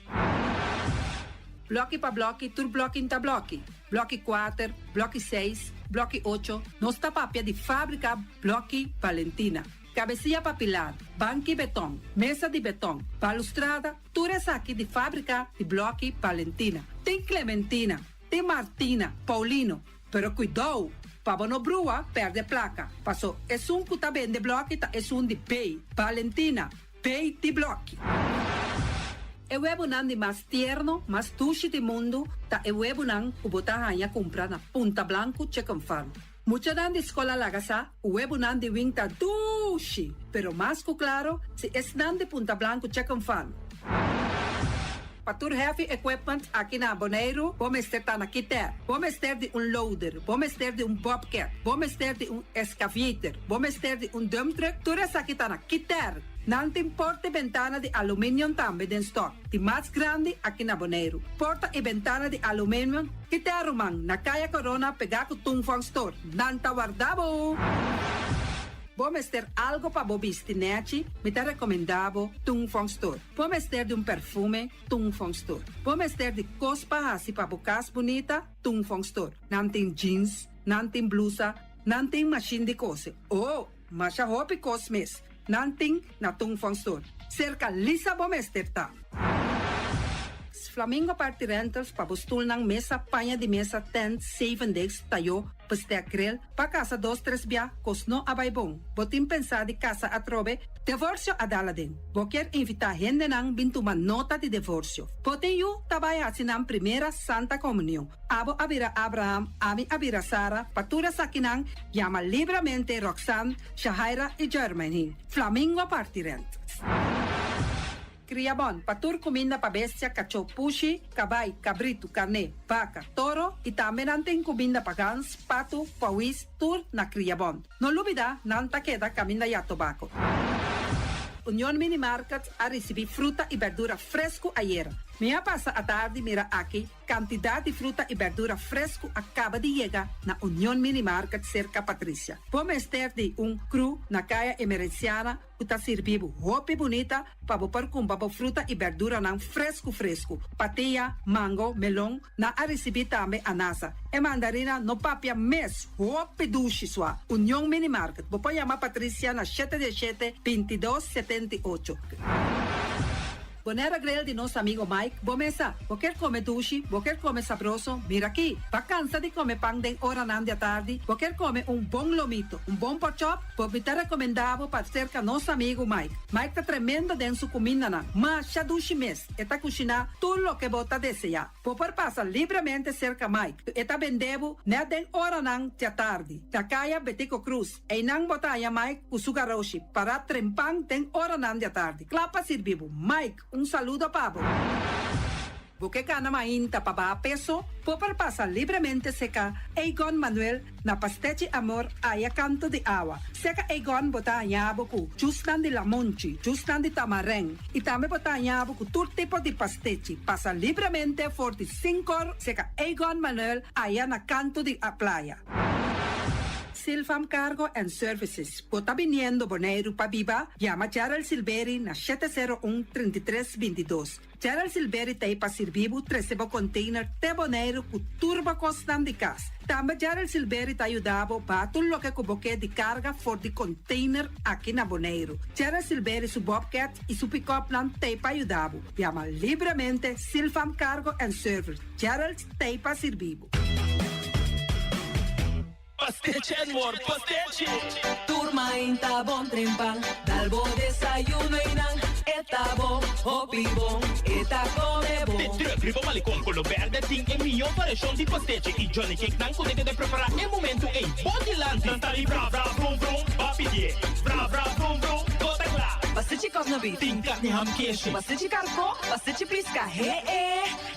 Bloque para bloque, tur bloque inta bloque. Bloque 4, bloque 6, bloque 8. Nossa papia de fábrica, bloque Valentina. Cabecilla papilar, banco e betão, mesa de betão, balustrada, tudo isso aqui de fábrica de bloque Valentina. Tem Clementina. Tem Martina, Paulino, pero cuidado, para não brua, perde placa. Passou, é que tá bem de bloco, é de pay. Valentina, pay de bloco. O webo nan de mais tierno, mais tuche de mundo, tá o webo nan que botar a comprar na Punta Blanco Chicken Farm. Mucha nan de escola lagasa, o webo nan de wing tá tuche, pero mais que claro, se es nan de Punta Blanco Chicken Farm. patur heavy equipment aqui na Bonaire, vamos ter na Kiter, vamos ter de loader, vamos ter de bobcat, vamos ter de excavator, vamos ter de dump truck, tudo isso aqui na Kiter. Não tem porta e ventana de alumínio também em stock. De mais grande aqui na Bonaire. Porta e ventana de alumínio que te arrumam na Caia Corona pegar com Tungfang Store. Não tá guardado. Vamos ter algo para bobistinete, me te recomendavo Tungfang Store. Vamos ter de perfume, Tungfang Store. Vamos ter de cospa assim para bocas bonita, Tungfang Store. Não tem jeans, não tem blusa, não tem machine de coser. Oh, mas a roupa cosmes. Nanting na Tungfang Store. Cerca lisa bomester ta. Flamingo Party Rentals pa bustul ng mesa, panha de mesa, tent, 7 days, tayo, pastea grill, pa casa 2-3 bia, kosno abay bong. Botin pensa di casa atrobe, divorcio adala din. Boker invita gente nang bintuman nota di divorcio. Poteyu tabay hasinang primera Santa Comunión. Abo abira Abraham, ami abira Sara, patura sakinang, llama libremente Roxanne, Shahaira y Germany. Flamingo Party Rentals. Criabon, patur comida pa bestia, cacho, pushi, cabay, cabrito, carne, vaca, toro, e também natin comida pa gans, pato, pawis, tur na Criabon. No lubida, nanta queda caminda ya tobacco. Union Mini Market a receber fruta e verdura fresco ayer. Minha passa a tarde mira aqui, quantidade de fruta e verdura fresco acaba de chegar na Union Mini Market cerca Patrícia. Vamos ter de cru na caia emergenciana, que está servindo roupa bonita para pôr com fruta e verdura não fresco. Patia, mango, melão, na a receber também anasa. E mandarina no papia mes, roupa duche sua. Union Mini Market. Vou chamar Patrícia na 717-2278. Bonera grill de nosso amigo Mike. Bomesa, vou quer comer duche, vou quer comer sabroso. Mira aqui, pa cansa de comer pão de hora nan de tarde, vou quer comer bom lomito, bom pork chop, vou me recomendado para cerca nosso amigo Mike. Mike tá tremendo dentro sua comida na, mas já duche mes, eta cozinhar tudo o que bota desejar. Vou passar livremente cerca Mike, eta vendebo na den hora nan de tarde. Da caia Betico Cruz, e não botaia Mike o sugaroshi para trempang den hora nan de tarde. Clapa servibo, Mike, saludo pavo. Porque gana mainta para peso, por passar livremente seca Egon Manuel na Pastechi Amor aya canto de agua. Seca Egon bota yabuku, justan de lamonchi, justan de tamareng, e também bota yabuku todo tipo de pastechi. Passa livremente 45 horas, seca Egon Manuel aya na canto de a playa. Silfam Cargo and Services. Bota viniendo Bonaire pa Viva, llama Gerald Silveri na 701-3322. Gerald Silveri te pa servibo 13 container te Bonaire ku turba costan de cas. Também Gerald Silveri te ayudabo pa tudo lo que cuboque de carga for de container aqui na Bonaire. Gerald Silveri su Bobcat e su pick-up plan te pa ayudabo. Llama livremente Silfam Cargo and Services. Gerald te pa servibo. Pastiche, amor, pastiche. Turma inta bom trempal, dal bo desayuno inang, eta bom, hopi bom, eta come bom. De truck, malicom, color verde, ting e mio paixão de pastiche. E Johnny Cake não consegue de preparar em momento em Bodyland. Nanta li bra, bra, brum, brum, papi, bra, bra, brum, brum, toda lá. Pastiche corno beef, Ting carne ham queijo. pastiche carco, pastiche pisca,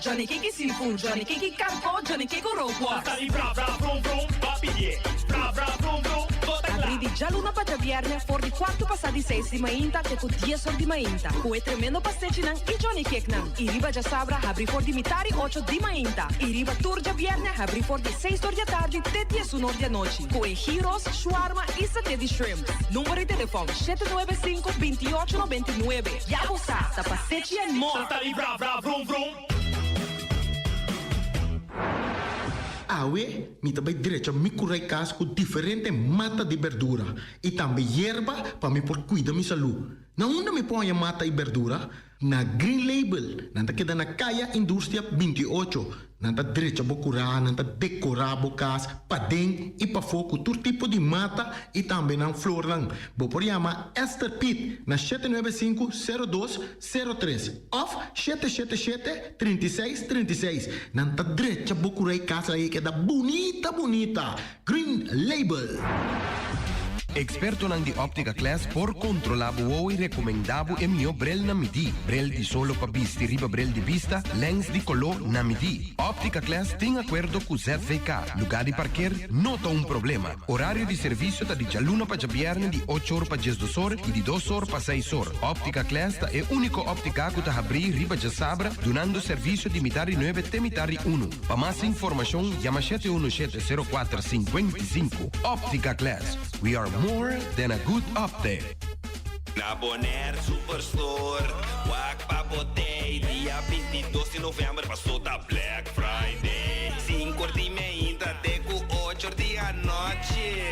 Johnny Cake seafood, Johnny Cake carco, Johnny Cake roquas. Nanta li bra, bra, brum, brum, papi, bra, bra, brum, brum, toda lá. Abri di già luna pa viernes, for di quarto passati 6 di mainta, te con 10 ore di mainta. Cu e tremendo pastiche nan, e Johnny Cake nan. I riba già sabra, abri for di mitari 8 di mainta. I riba turgia viernes, abri for di 6 ore di tardi, te 10 ore di noci. Cu e gyros, shawarma e satè di shrimp. Numero di telefono 795-2899. Ya sa, ta pastiche and more. Nanta li bra, bra, brum, brum. Awe, mi também direito me curai cas com diferente mata de verdura e também erva para me por cuidar minha saúde. Na onde me põe a mata e verdura? Na Green Label, nanta queda na Caia Indústria 28. Nanta direito a curar, nanta decorar bocas, para dentro e para fogo, todo tipo de mata e também na flor lang. Vou por chamar Esther Pitt na 795-0203 off 777-3636. Nanta direito a curar casa aí que da bonita. Green Label. Experto nang di Optica Class por controlabo o e recomendabo e mio brel na midi. Brel di solo pa bisti riba brel di vista, lens di color na midi. Optica Class tem acordo com ZVK. Lugar de parquear, nota um problema. Horário de serviço tá de jaluna pa jabierne de 8 horas pa 10 horas e de 2 horas pa 6 horas. Optica Class tá é único óptica que tá abrir riba de sabra, donando serviço de mitari 9 até mitari 1. Para mais informação, chama 717-0455. Optica Class. We are more than a good optic. Na Bonaire Superstore, wak papotei. Dia 22 de novembro passou da Black Friday. 5 de meinta até com 8 de a noite.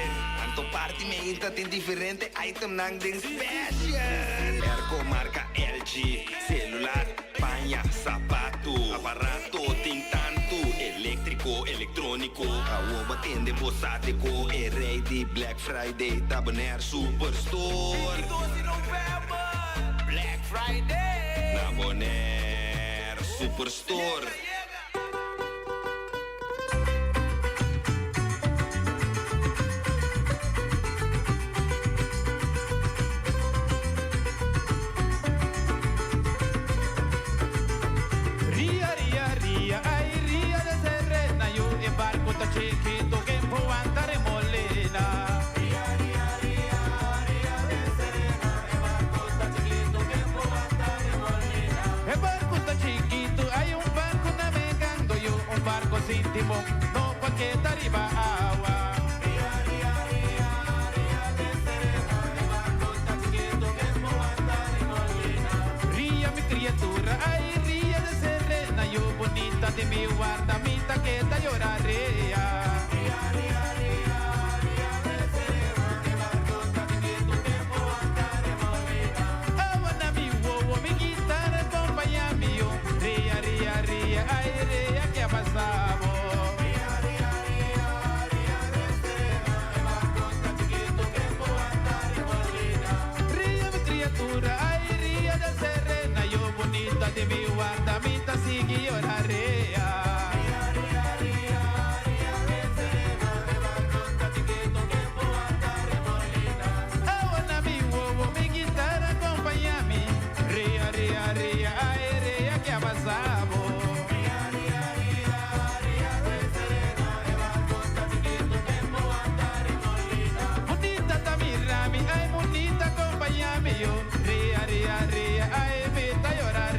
Anto parte meinta tem diferente item nang ding special. Ergo marca LG, celular, panha, sapato, aparato, tem tanto elétrico, eletrônico. A batende bosático, é rei de Black Friday, da Bonaire Superstore. 22 de novembro, Black Friday, na Bonaire Superstore. Íntimo, no cualquier tarifa agua. Ría mi criatura, ay ría de serena, yo bonita de mi guardamita que te llorarea. Ahora mi huevo, mi guitarra acompaña mío, ría, ría, ría, ay ría, ¿qué ha pasado? De mi guardamita sigue llorarea. Ahora mi huevo, mi guitarra acompañame. Ría, ría, ría, ay, ría, ¿qué ha pasado? Bonita está mi rami, ay, bonita acompañame yo. Ría, ría, ría, ay, vete a llorar.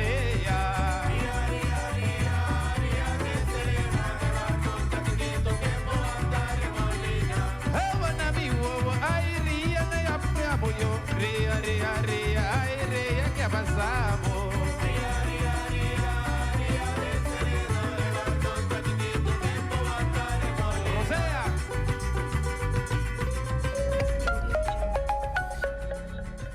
Ría, ría, ría, ay, ría, ¿qué ha pasado? Rosea.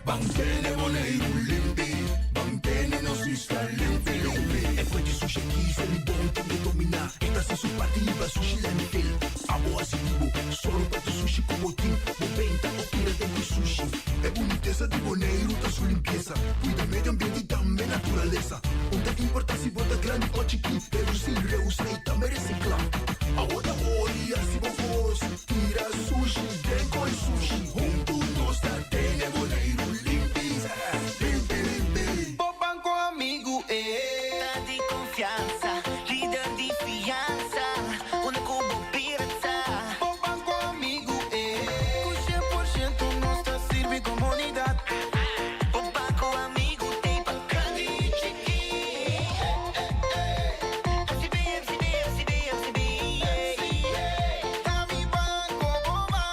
Bantene Bonaire limpi, bantene no si sta limpi limpi. E poi di sushi chi se li buon come domina. Esta se su partiva sushi lentil. Amo asibo, solo per tu sushi como team. Moventa o tira de mi sushi. É boniteza de Bonaire, tá sua limpeza. Cuida meio ambiente e também natureza. Onde que importa se bota grande ou chiquinho. Reduzir, reusar e também reciclar. Agora olha se vos tira sushi, deco e sushi. Junto nós tá tendo Bonaire limpi, limpi, limpi. Bo banco amigo, tá de confiança, líder de fiança, onde como pirata. Bo banco amigo, com 100% nós tá sirve comunidade. Bo banco amigo tem bacana e chique. FCB, FCB, FCB, FCB. Tá me banco, bo banco.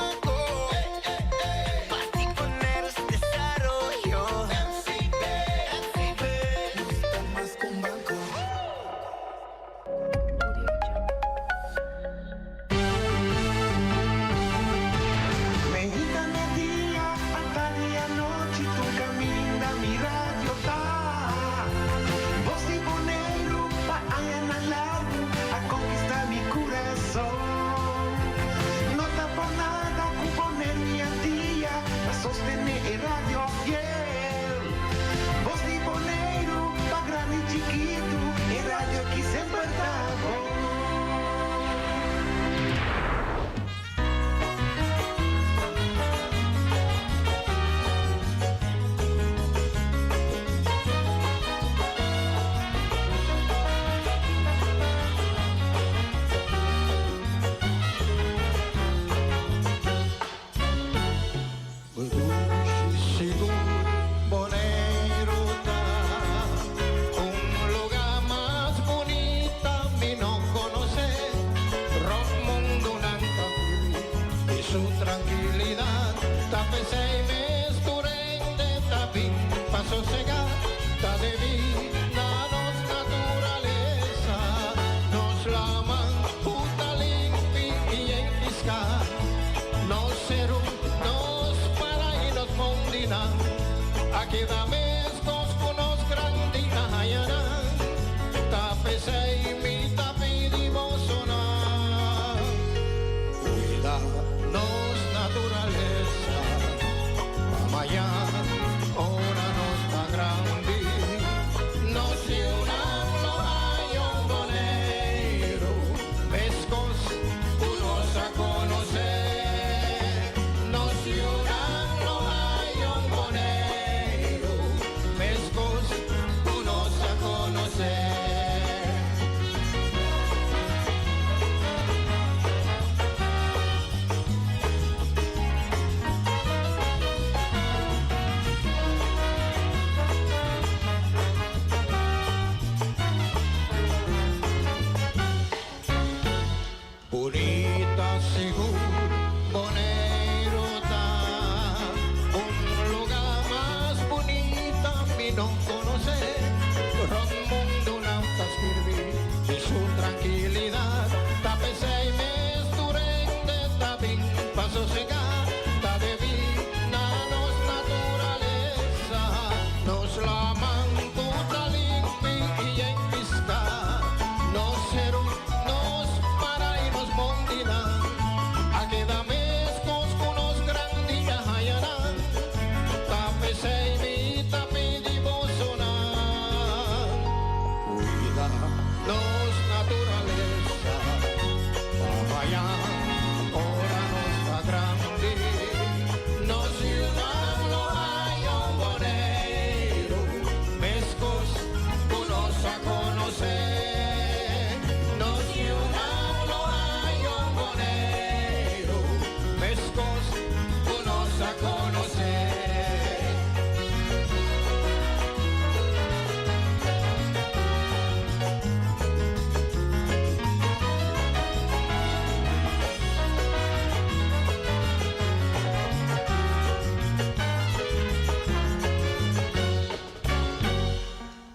tranquilidad, tapese mes durante tapín, pa' sosegar, ta de vida nos naturaleza, nos laman, puta limpi y en fiscal, nos serum, nos para y nos mondinan, aquí dame estos cunos grandinas hayanan, tapese y mi tapidimos sonar, cuida nos naturaleza, mañana ora nos está grande, nos unan lo hay un bonero, pescos unos a conocer, nos unan lo hay un bonero, pescos unos a conocer. Bonita según Bonero está, un lugar más bonita mi no conocer, un mundo no está escribir y su tranquilidad, tapese y mes durante tapín, pa' sosegar, ta de vida nos naturaleza, nos la mantuta limpi y en pista, nos serum, nos para y nos mondinan, aquí dame estos cunos grandillas hallarán, tapese y mi tapidimos sonar, cuida nos naturaleza, pa' allá, ora nos está grande, nos unan lo hay un bonero, pescos unos a conocer, nos unan lo hay un bonero, pescos unos a conocer.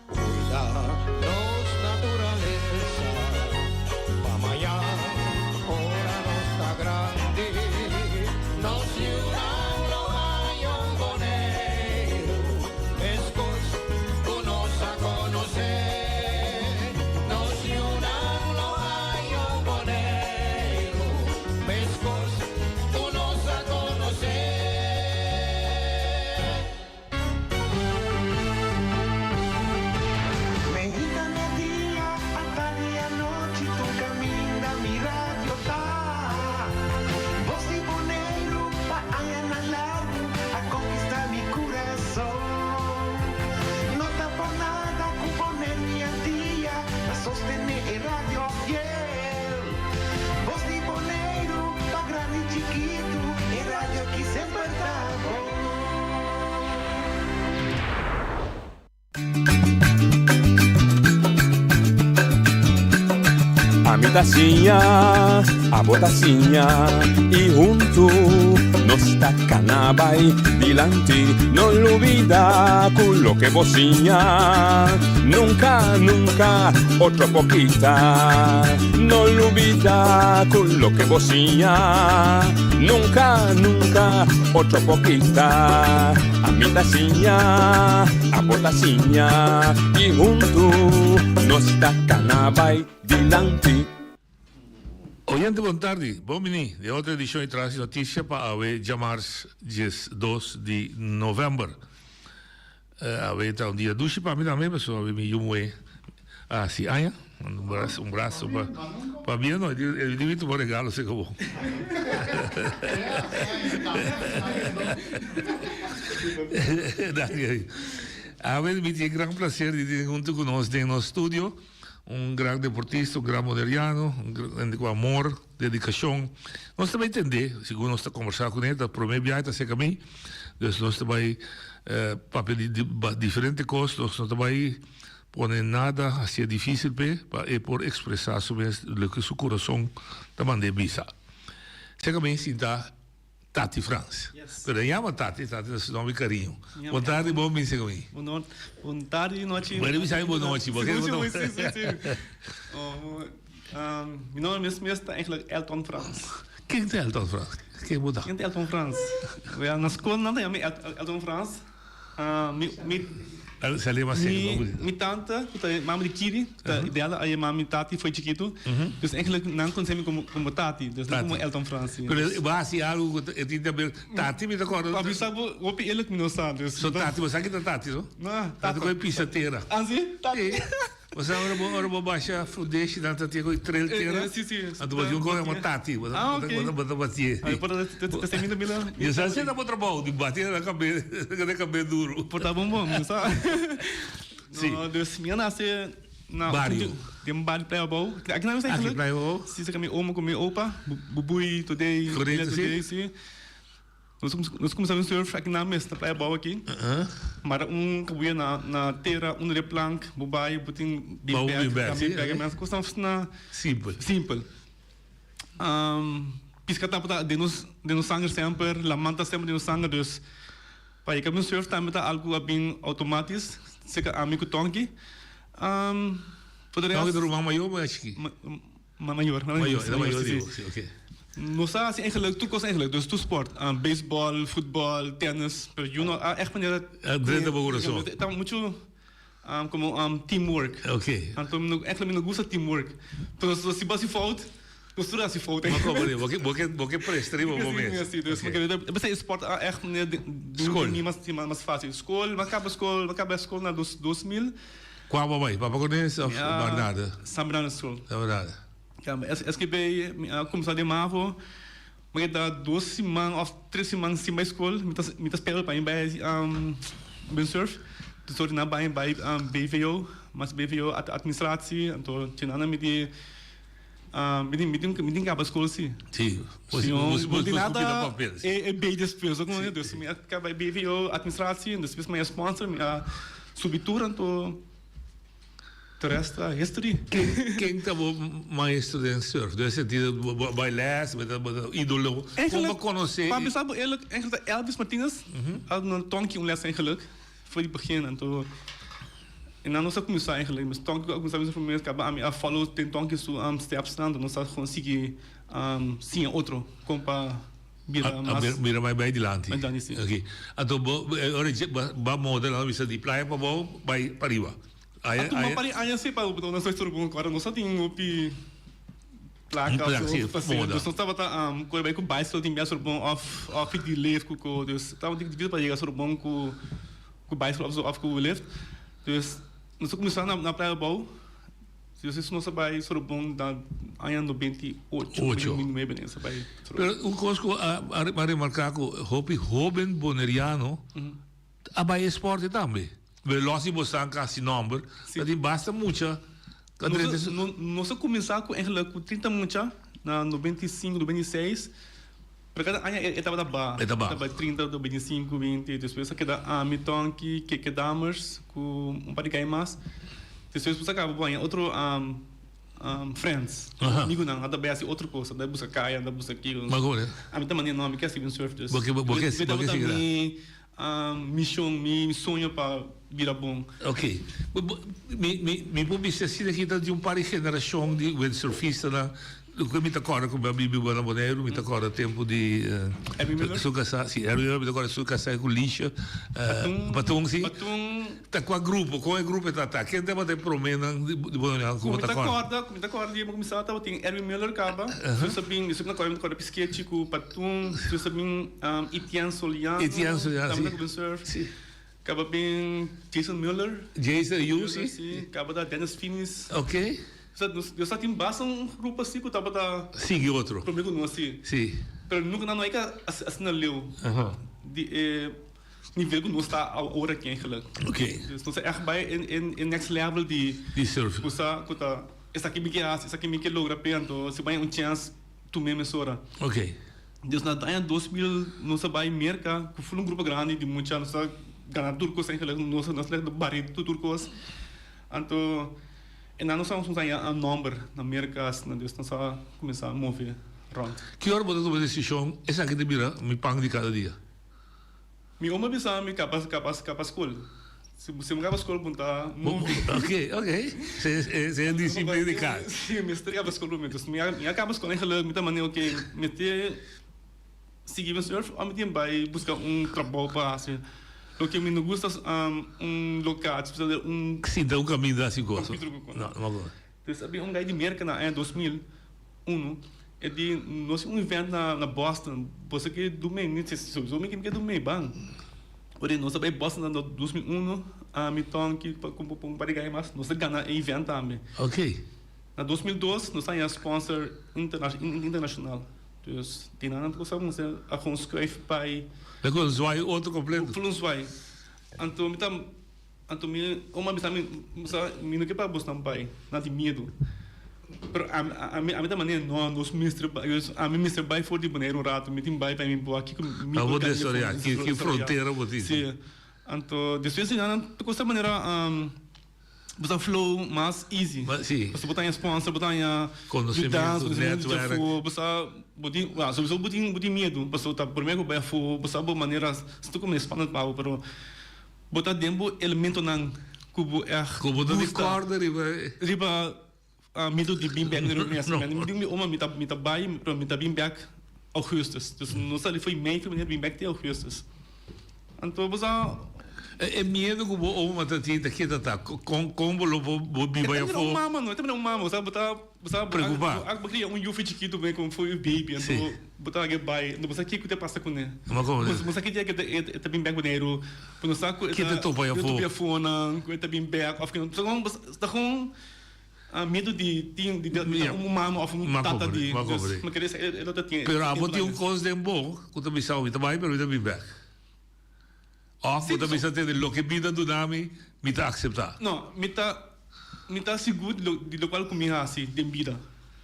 Cuidanos naturaleza, pa' mañana ora nos está grande, nos unan lo hay un bonero, pescos unos a conocer, nos unan lo hay un bonero, pescos unos a conocer. Medita día, hasta noche, tu camina, mi radio está. Voz de Bonero, pa' allá en largo, a conquistar mi corazón. No está por nada, con poner mi día, a sostener el radio fiel. Voz de Bonero, pa' grande y chiquito, el radio aquí siempre está. A mi tacinha, a botacinha e junto nos tacanabay dilante, no lo olvida con lo que bocinha, nunca, nunca otra poquita, no lo olvida con lo que bocinha, nunca, nunca otra poquita, a mi tacinha, a botacinha e junto nos tacanabay dilante. Oyente, boa tarde. Bom menino. De outra edição e traz notícia para a Jamars 2 de novembro. A tá um dia duche para mim também, pessoal. Me yumwe. Ah, sim, aia. Um braço para mim não. Eu divido o regalo, se acabou. A ver, me tem grande prazer de ter junto conosco no nosso estúdio grande deportista, grande moderiano, com amor, dedicação. Nós também entendemos, segundo nós estamos conversando com ele, da primeira viagem até caminho, nós também para diferentes coisas, nós também põe nada assim difícil para por expressar sobre o que seu coração também visa. Se caminho se dá Tati Frans. Yes. Pero llama Tati é seu nome carinho. Llama- Boa tarde, bom mês comigo. Boa tarde, noite. Mas ele sabe boa noite, porque Sim, boa noite. sim. Meu nome é eigenlijk Elton Frans. Quem é Elton Frans? Quem é Quem é Elton Frans? Na escola não tem Elton Frans. Se ali é uma série. Minha tante, mama de Kiri, dela, a mama de Tati foi chiquito. Dus eigenlijk não conhecemos como Tati, dus não como Elton Frans. Pero base algo eu tinha também Tati me acorda. Papi sabe, o pi ele que não sabe. So Tati, você sabe que Tati, não? Não, Tati com pisateira. Ah, sim? Tati. Você agora vou baixar fudeixe da Tati com trelteira. Sim, sim. A tua junto com uma Tati, bota bater. Aí por isso tem mina. E você sempre bota bom, de bater na cabeça duro. Por tá bom, sabe? Sim. Dus minha nasce na Barrio. Tem um bar Praia Boa. Aqui não sei Aqui Praia Boa. Se você com minha opa, bubui today, today, sim. Nós começamos a surf aqui na mesa, na Praia Boa aqui. Mas cabuia na terra, de plank, bubai, botin sim. pega, mas costamos na simple. Pisca tá de nos sangue sempre, la manta sempre de nos sangue, dus para que no surf também tá algo bem automático, se que amigo tonki. Poderia ser uma maior, mas acho que maior, sim, ok. Nós assim eigenlijk tudo coisa eigenlijk, dus tudo sport, baseball, futebol, tennis, pero you know, echt maneira. Grande bagulho. Tá muito como teamwork. Ok. Então eigenlijk me gusta teamwork. Pero se você falta costura se falta. Maar kom maar, boke presteren op moment. Sim, dus mas é sport echt maneira de mais fácil. Escola, mas acaba a escola na 2000. Qual babai? Papa conhece of Bernarda? São Bernardo School. Bernarda. Ja, SGB começou de Mavo, mas dá 2 semanas ou 3 semanas sem mais escola, me espera para ir bem surf. Dus na bij BVO, mas BVO administratie, então tinha nada me de me acaba escola sim. Sim. Você nada é bem despesa, como é, dus me acaba BVO administratie, dus depois minha sponsor, minha subitura, então de resto é history. Quem tá maestro de surf? Deve ser tido bailes, ídolo. Como conhecer? Papi sabe, eigenlijk Elvis Martinez, had een tonkie les eigenlijk, voor die begin. En toen, en dan was começar eigenlijk, mas tonkie ook começamos a primeiro acabar a follow tem tonkie so steps dan, dan nós conseguir sim outro, como para Mira mais bem adiante. Ok. Então, ba model na vista de praia para arriba. Aí assim para o nosso estudo agora nós só tem o pi placa nós estava com bicycle tem mais bom off de lift com dus estava de para chegar sobre bom com bicycle off com lift dus nós começamos na praia Boa se você não sabe sobre bom da ano 28 meio bem sabe pero coisa a remarcar que hopi Robin Boneriano abai esporte também. Veloci bosan kasi number, jadi basta mucha. Nós começamos com eigenlijk com 30 mucha na 95, 96. Para cada ano estava da ba. Estava 30, 25, 20, depois queda Amiton que damers com par de mais. Depois você acaba bom outro friends. Amigo não, nada bem assim outra coisa, da busca caia, da busca aquilo. Magora. A mim também nome que é Steven Surf. Porque missão, mi sonho para virar bom. Ok. Me publicidade aqui de par de geração de windsurfista na que me acorda com a Bibi Bonaboneiro, me acorda tempo de sucaçar, sim, era me acorda sucaçar com lixa, patung sim. Tá com a grupo, com o grupo tá. Quem deve ter promena de Bonaboneiro como tá acorda? Me acorda de começar tava tem Erwin Miller caba, eu sabia acorda pisquete com patung, eu sabia Etienne Soliano. Também com surf. Sim. Acaba bem Jason Miller. Sim. Acaba da Dennis Finis. Ok. Eu só tinha bastante grupo assim que eu estava da. Sim, outro. Comigo não assim. Sim. Mas nunca não é que assim não leu. De nível que não está a hora aqui eigenlijk. Ok. Então você é bij in next level de surf. Kusa essa aqui me que logra bem então se vai chance tu mesmo sora. Ok. Dus na ano 2000 nós vai merca que foi grupo grande de muita nós ganhar turcos eigenlijk nós do barito turcos. Então e nós vamos usar um número na América, nós vamos começar a mover Rond. Que hora você tomou a decisão? Essa aqui de mira, me pang de cada dia. Mi oma bisa mi kapas school. Se você me kapas school punta. Ok. Você é disciplina de casa. Sim, me estou kapas school então. Me kapas school eigenlijk met maneira ok, me te seguir o surf, a me tem vai buscar trabalho para assim. O que me não gusta local, precisa que se dá caminho da coisa. Não, então sabe guy de merca na em 2001 é de nós evento na Boston, você que do meio, não sei se o homem que do meio bang. Ora nós sabe Boston na 2001, a mitão que com para ganhar mais, nós ganha evento também. Ok. Na 2002 nós saímos sponsor internacional. Dus die naam was ook onze gewoon schrijf bij. Dat was zwaai auto completo. Full zwaai. Anto me uma bisa me não que para buscar pai, não tem medo. Pero a mim também não nos ministros, a mim ministro bai for de maneira rato, me tem bai para mim boa aqui com me. Vou desoriar, que fronteira vou dizer. Sim. Anto depois não de maneira Botar flow mais easy. Sim. Você botar em sponsor, botar em conhecimento, network. Você botar medo. Você tá primeiro vai você botar maneira se tu começa a falar para botar dentro elemento não cubo cubo de corda riba medo de beanbag no mês. Medo uma mita vai para mita beanbag Augustus. Dus não sei foi meio que beanbag até Augustus. Então você é medo que o uma tatita que tá como vou bivar fo. Não mama, não, também não mama, sabe botar preocupar. Eu queria yufi chiquito bem como foi o baby, então botar aquele bai, não você que te passa com ele. Você que é também bem com dinheiro, não sabe que te topa a fona, que é também bem, of que não tá com medo de um mama of um tata de. Mas queria ele tá tinha. Pero abo tinha coisa de bom, que tu bisa o vai, pero também bem. Você também está tendo o que vida do nome, me está aceitar. Não, me está seguro de local comigo assim, de vida.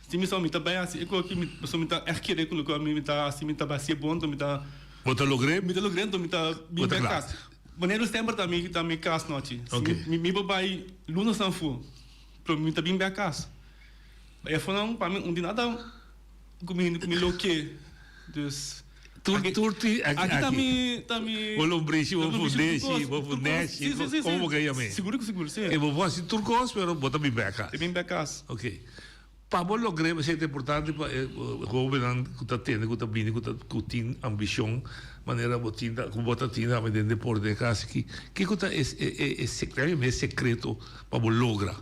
Se me só me está bem assim, eu que me só me está querer com local me está assim, me está bem bom, me está. Bota logrando, me está bem bem casa. Maneiro sempre tá me casa noite. Me vai luna sanfu, para me está bem bem casa. Aí foi não para mim de nada me loque, dus Turti aqui tá me o lombrice o fundeshi como que é seguro sim eu vou fazer turcos pero bota bem beca bem becas ok para bom lograr é importante para o governo que tá tendo que tá vindo que tem ambição maneira botinda com bota tinda mas dentro por de casa que tá é secreto para bom lograr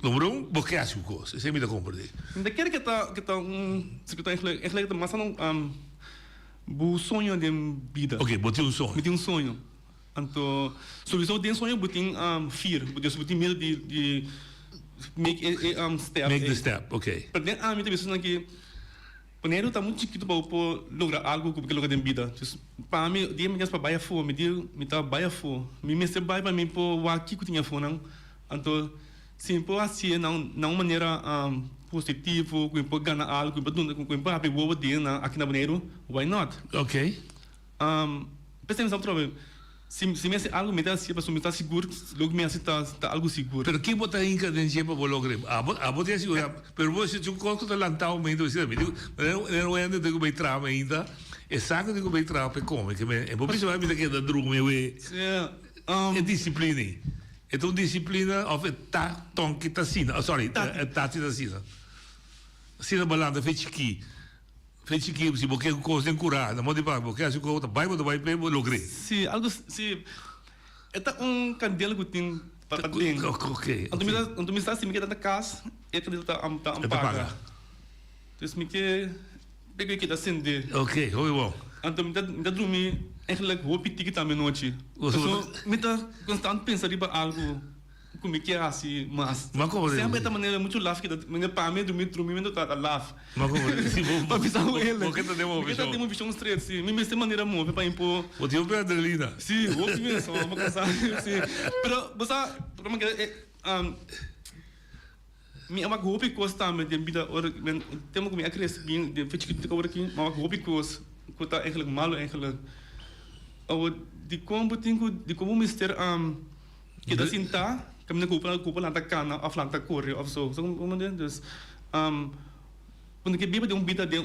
número 1 porque acho coisa você me dá compreender ainda quer que tá se que tá é mas não o sonho de vida. Ok, botei um sonho. Botei um sonho. Então, sobre o sonho, botei fear. Botei medo de make a step. Make the step, ok. Mas a minha pessoa que o dinheiro está muito chiquito para lograr algo que eu quero vida. Para mim, dia me para baia fo, me tá baia fo. Me ser baia para mim por aqui que tinha fo não. Então, sim, por assim não maneira positivo, que pode ganhar algo, que pode abrir o ovo dele aqui na Boneiro, why not? Ok. Pensemos outra vez. Se me hace algo, me dá assim, para me estar seguro, logo me hace tá algo seguro. Pero quem bota em cadência para o lograr? Bota assim, pero você tinha um conto de lantar o meio, não é de que trama ainda, é saco de que trama para comer, que é por isso que me dá drugo meu é disciplina. Então disciplina of tá tonque tá sina, sorry, tá tida sina. Sina balanda fez aqui se porque coisa tem curada, mas depois porque acho que outra vai lograr. Se algo se é candela que tem para dentro. Ok. Então me está assim me da casa, é que ele tá ampaga. Então me que peguei que tá acender. Ok, foi bom. Então me dá dormir eigenlijk hoop ik também noite. Então me tá constante pensar riba algo como que é assim, mas sempre da maneira muito laugh que me para mim dormir tá laugh. Mas como se vou pensar ele. Porque tá demo visão. Tem uma visão straight, sim. Me mesma maneira move para impor. O teu pé adrenalina. Sim, vou ver só, vou cansar, sim. Pero você, para mim me é uma hoop costa me de vida ora temos como é crescer bem de feito que agora aqui, uma hoop costa que tá eigenlijk malo eigenlijk de como mister que da sinta que me culpa lá da cana of lá da corre of so como dus quando que biba de vida de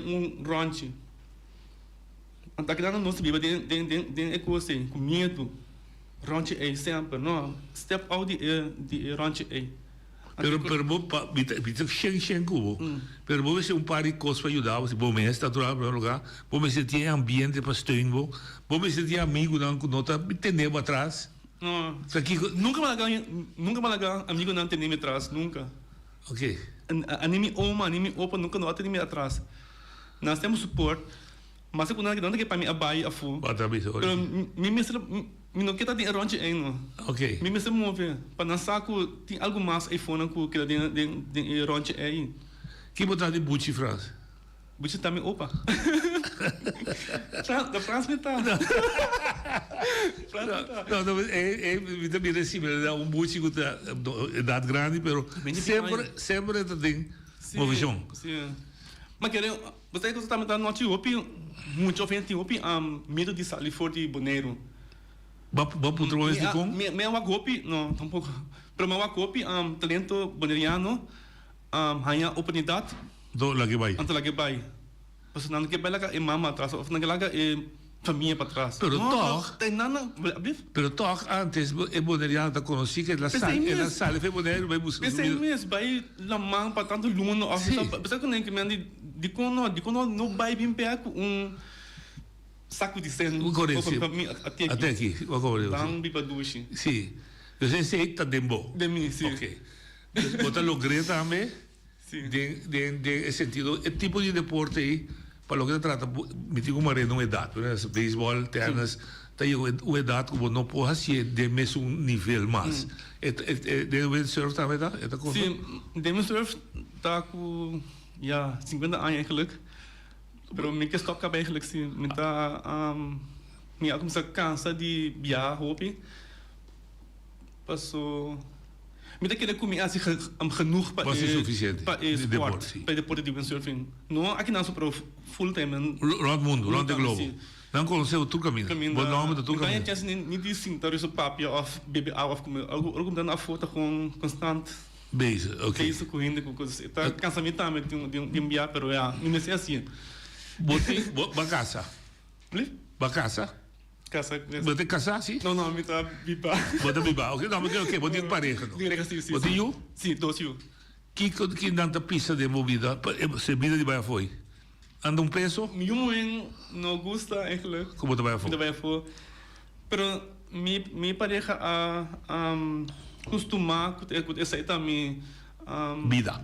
ranch. Então que não se biba de coisa, com medo. Ranch é sempre, não. Step out de ranch é. Pero vos viste Shen Cubo. Pero vos se par de coisas para ajudar, você bom mês está tudo para lugar. Vos me sentir ambiente para steun vos. Vos me sentir amigo não com nota entender para trás. Não. Nunca mais amigo não tem atrás, nunca. Ok. Anime opa nunca não tem atrás. Nós temos suporte, mas quando não que para mim abai a fu. Bata bicho. Pero me não quer ter ranch ainda. Ok. Me se move para não saco tem algo mais iPhone que de ranch aí. Que botar de Bucci France? Bucci também opa. Da França tá. Não, me recebe Bucci com idade grande, pero sempre tem uma visão. Sim. Mas querem, você que também tá no Etiópia, muito ofensivo, medo de sair fora de Bonaire. Patrões de com? Meu agopi, não, tampouco. Pero meu agopi, talento boneriano, hanya oportunidade. Do lagi vai. Anto lagi vai. Pas não que vai lá é mama atrás, ou não que lá é família para trás. Pero toch, tem nada, pero toch antes é boneriano tá conheci que ela sai foi boneiro vai buscar. Esse mês vai lá mão para tanto luno, você que nem que me de quando não vai bem perto saco de seno até aqui agora tão bipa duche sim eu sei que tá dembo de mim sim ok botar logrei também de sentido é tipo de deporte aí para o que trata me digo uma não idade né beisebol tennis tá aí o idade como não pode ser de mesmo nível mais de windsurf também tá sim de windsurf tá com 50 anos eigenlijk. Pero me que stop cabelo eigenlijk sim, me tá me começa cansa de viajar hobby. Passou me tá querer comer assim genoeg para sport, para deporte de windsurfing. Não aqui não só para full time. Round mundo, round the globe. Não conheceu tu caminho. Bom nome do tu caminho. Não tinha nem de sim, tá isso papi of baby out como algo dando a foto com constante. Base, ok. Isso correndo com coisas. Tá cansamento também de enviar, pero não sei assim. Botei bacasa. Bacasa? Casa. Botei casa, sim? Não, me tá biba. Botei biba, ok. Não, mas ok, botei pareja. Sim. Botei you? Sim, dois you. Que danta pista de movida? Se vida de baia foi? Anda peso? Eu não gosta, eigenlijk. Como tu baia foi? Pero mi pareja costuma com essa também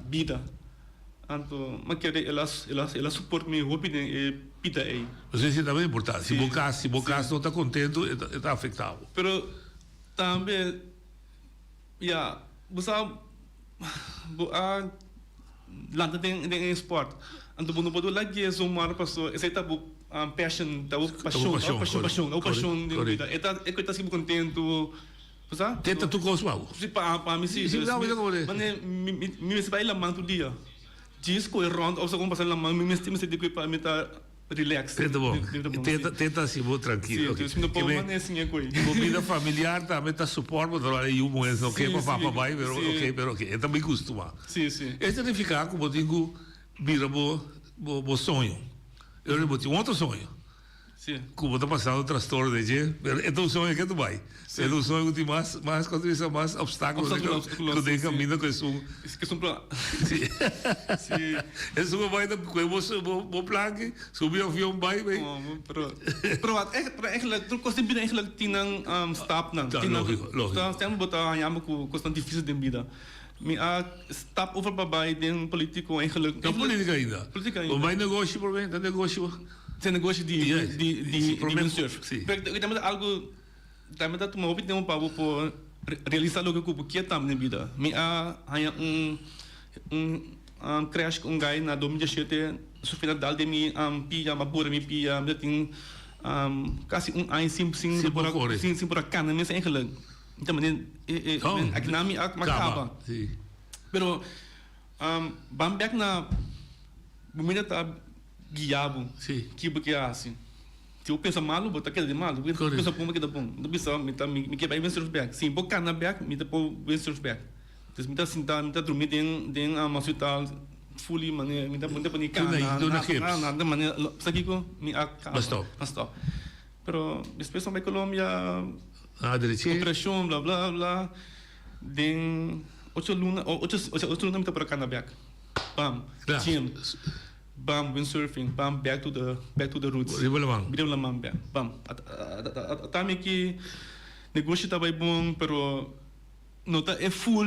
vida. Então, mas que ela suporta me hobby de pita aí. Você se também importante. Se você não está contente, está afetado. Pero também, você lanta tem esporte. Então, não pode lá que somar passou. Essa tá passion, paixão de vida. É que está sempre contente. Tenta tu com o sim, para mim sim. Mas me vai lá manto dia. Diz que é rondo, ou se como passar lá mão, me se de para me tá relax. Tenta bom. Tenta assim, vou tranquilo. Sim, não pode mais assim é coisa. Comida familiar também tá suporte para trabalhar e um mês, ok, para vai, pero ok. É também costuma. Sim. Este de ficar como digo, vira bo sonho. Eu lhe botei outro sonho. Sim. Como tá passando o transtorno de gente, é um sonho que tu vai. É um sonho que tem mais contribuição, mais obstáculos que tem caminho com isso. Isso que são para. Sim. Isso vai dar com o plano, subir o avião vai. Pro eigenlijk tu kost bida eigenlijk tinang stap nang. Lógico. Temos botar a com questão difícil de vida. Me stap over bij den politico eigenlijk. Não política ainda. O mais negócio por bem, negócio. Tem negócio de windsurf. Temos algo, também dá uma opinião para realizar logo que porque tam na vida. Me há crash com guy na 2017, surfina dal de mi pia, mabura mi pia, me tem quase ano sim por a cana, mas eigenlijk. Então, aqui na minha acaba. Pero bambek na bumina tá guiado, que porque assim. Se eu penso malo, vou taquer de malo, eu penso bom que dá bom. Não penso me que vai vencer os back. Sim, boca na back, me dá por vencer os back. Então me tá sentar, me tá dormir dentro hospital fully maneira, me dá pani na maneira, sabe que me basta. Pero depois também Colômbia, operação, blá blá blá, den 8 luna me tá para Canabek, bam, gym, bam, windsurfing, bam, back to the roots. Riba lamang, bam. Atami que negócio tá bem bom, pero nota é full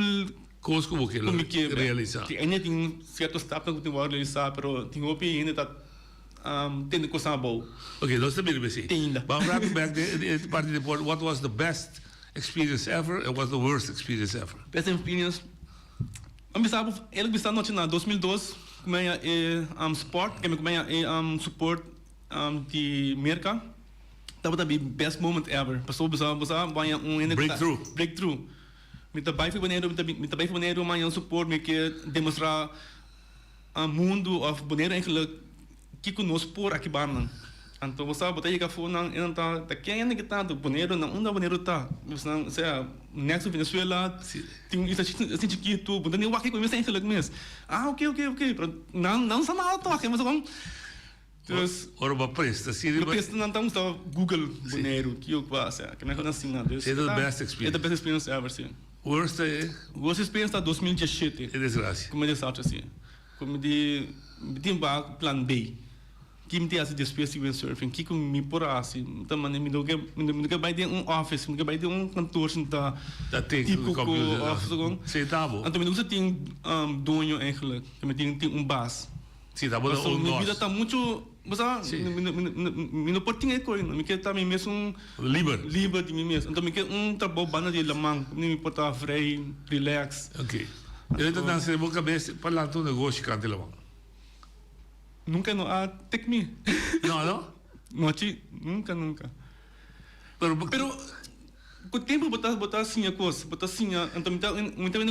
coisa como que realizar. Ainda tem certos etapas que tem que realizar, pero tem opinião ainda tá tem coisa boa. Okay, nós também assim. But wrapping back the party report, what was the best experience ever and what's the worst experience ever? Best experience. Ele bisa noite na 2012, kumaya sport, kami kumaya support di merka. Tava tabi best moment ever. Pasou bisa banyak breakthrough. Mita baik boneiro manhã support me que demonstrar mundo of boneiro eigenlijk que conosco por aqui barnan. Então você botar aí que foi não tá quem é que tá do boneiro não onde boneiro tá. Você sei next Venezuela tem isso assim chiquito, boneiro aqui com você eigenlijk mesmo. Ok. Não só nada tá, mas vamos ora uma presta, se ele presta não estamos a Google boneiro que eu faço, que me conhece nada. É the best experience. É the best experience ever, sim. Worst experience tá 2017. É desgraça. Como é desastre assim. Como de plan B. Que me tem essa despesa de windsurfing, que me por assim, também me nunca vai ter office, me nunca vai ter cantor tá tipo office, sei tá bom. Então me nunca tem dono eigenlijk, me tem bass. Sim, tá bom. Minha vida tá muito, você, me não pode ter coisa, me quer tá me mesmo livre de mim mesmo. Então me quer trabalho bana de lamang, me pode estar free, relax. Ok. Eu tô na boa cabeça para lá todo negócio cante lamang. Nunca não há take me. Não? Nunca. Pero com o tempo botar assim a coisa, então me tá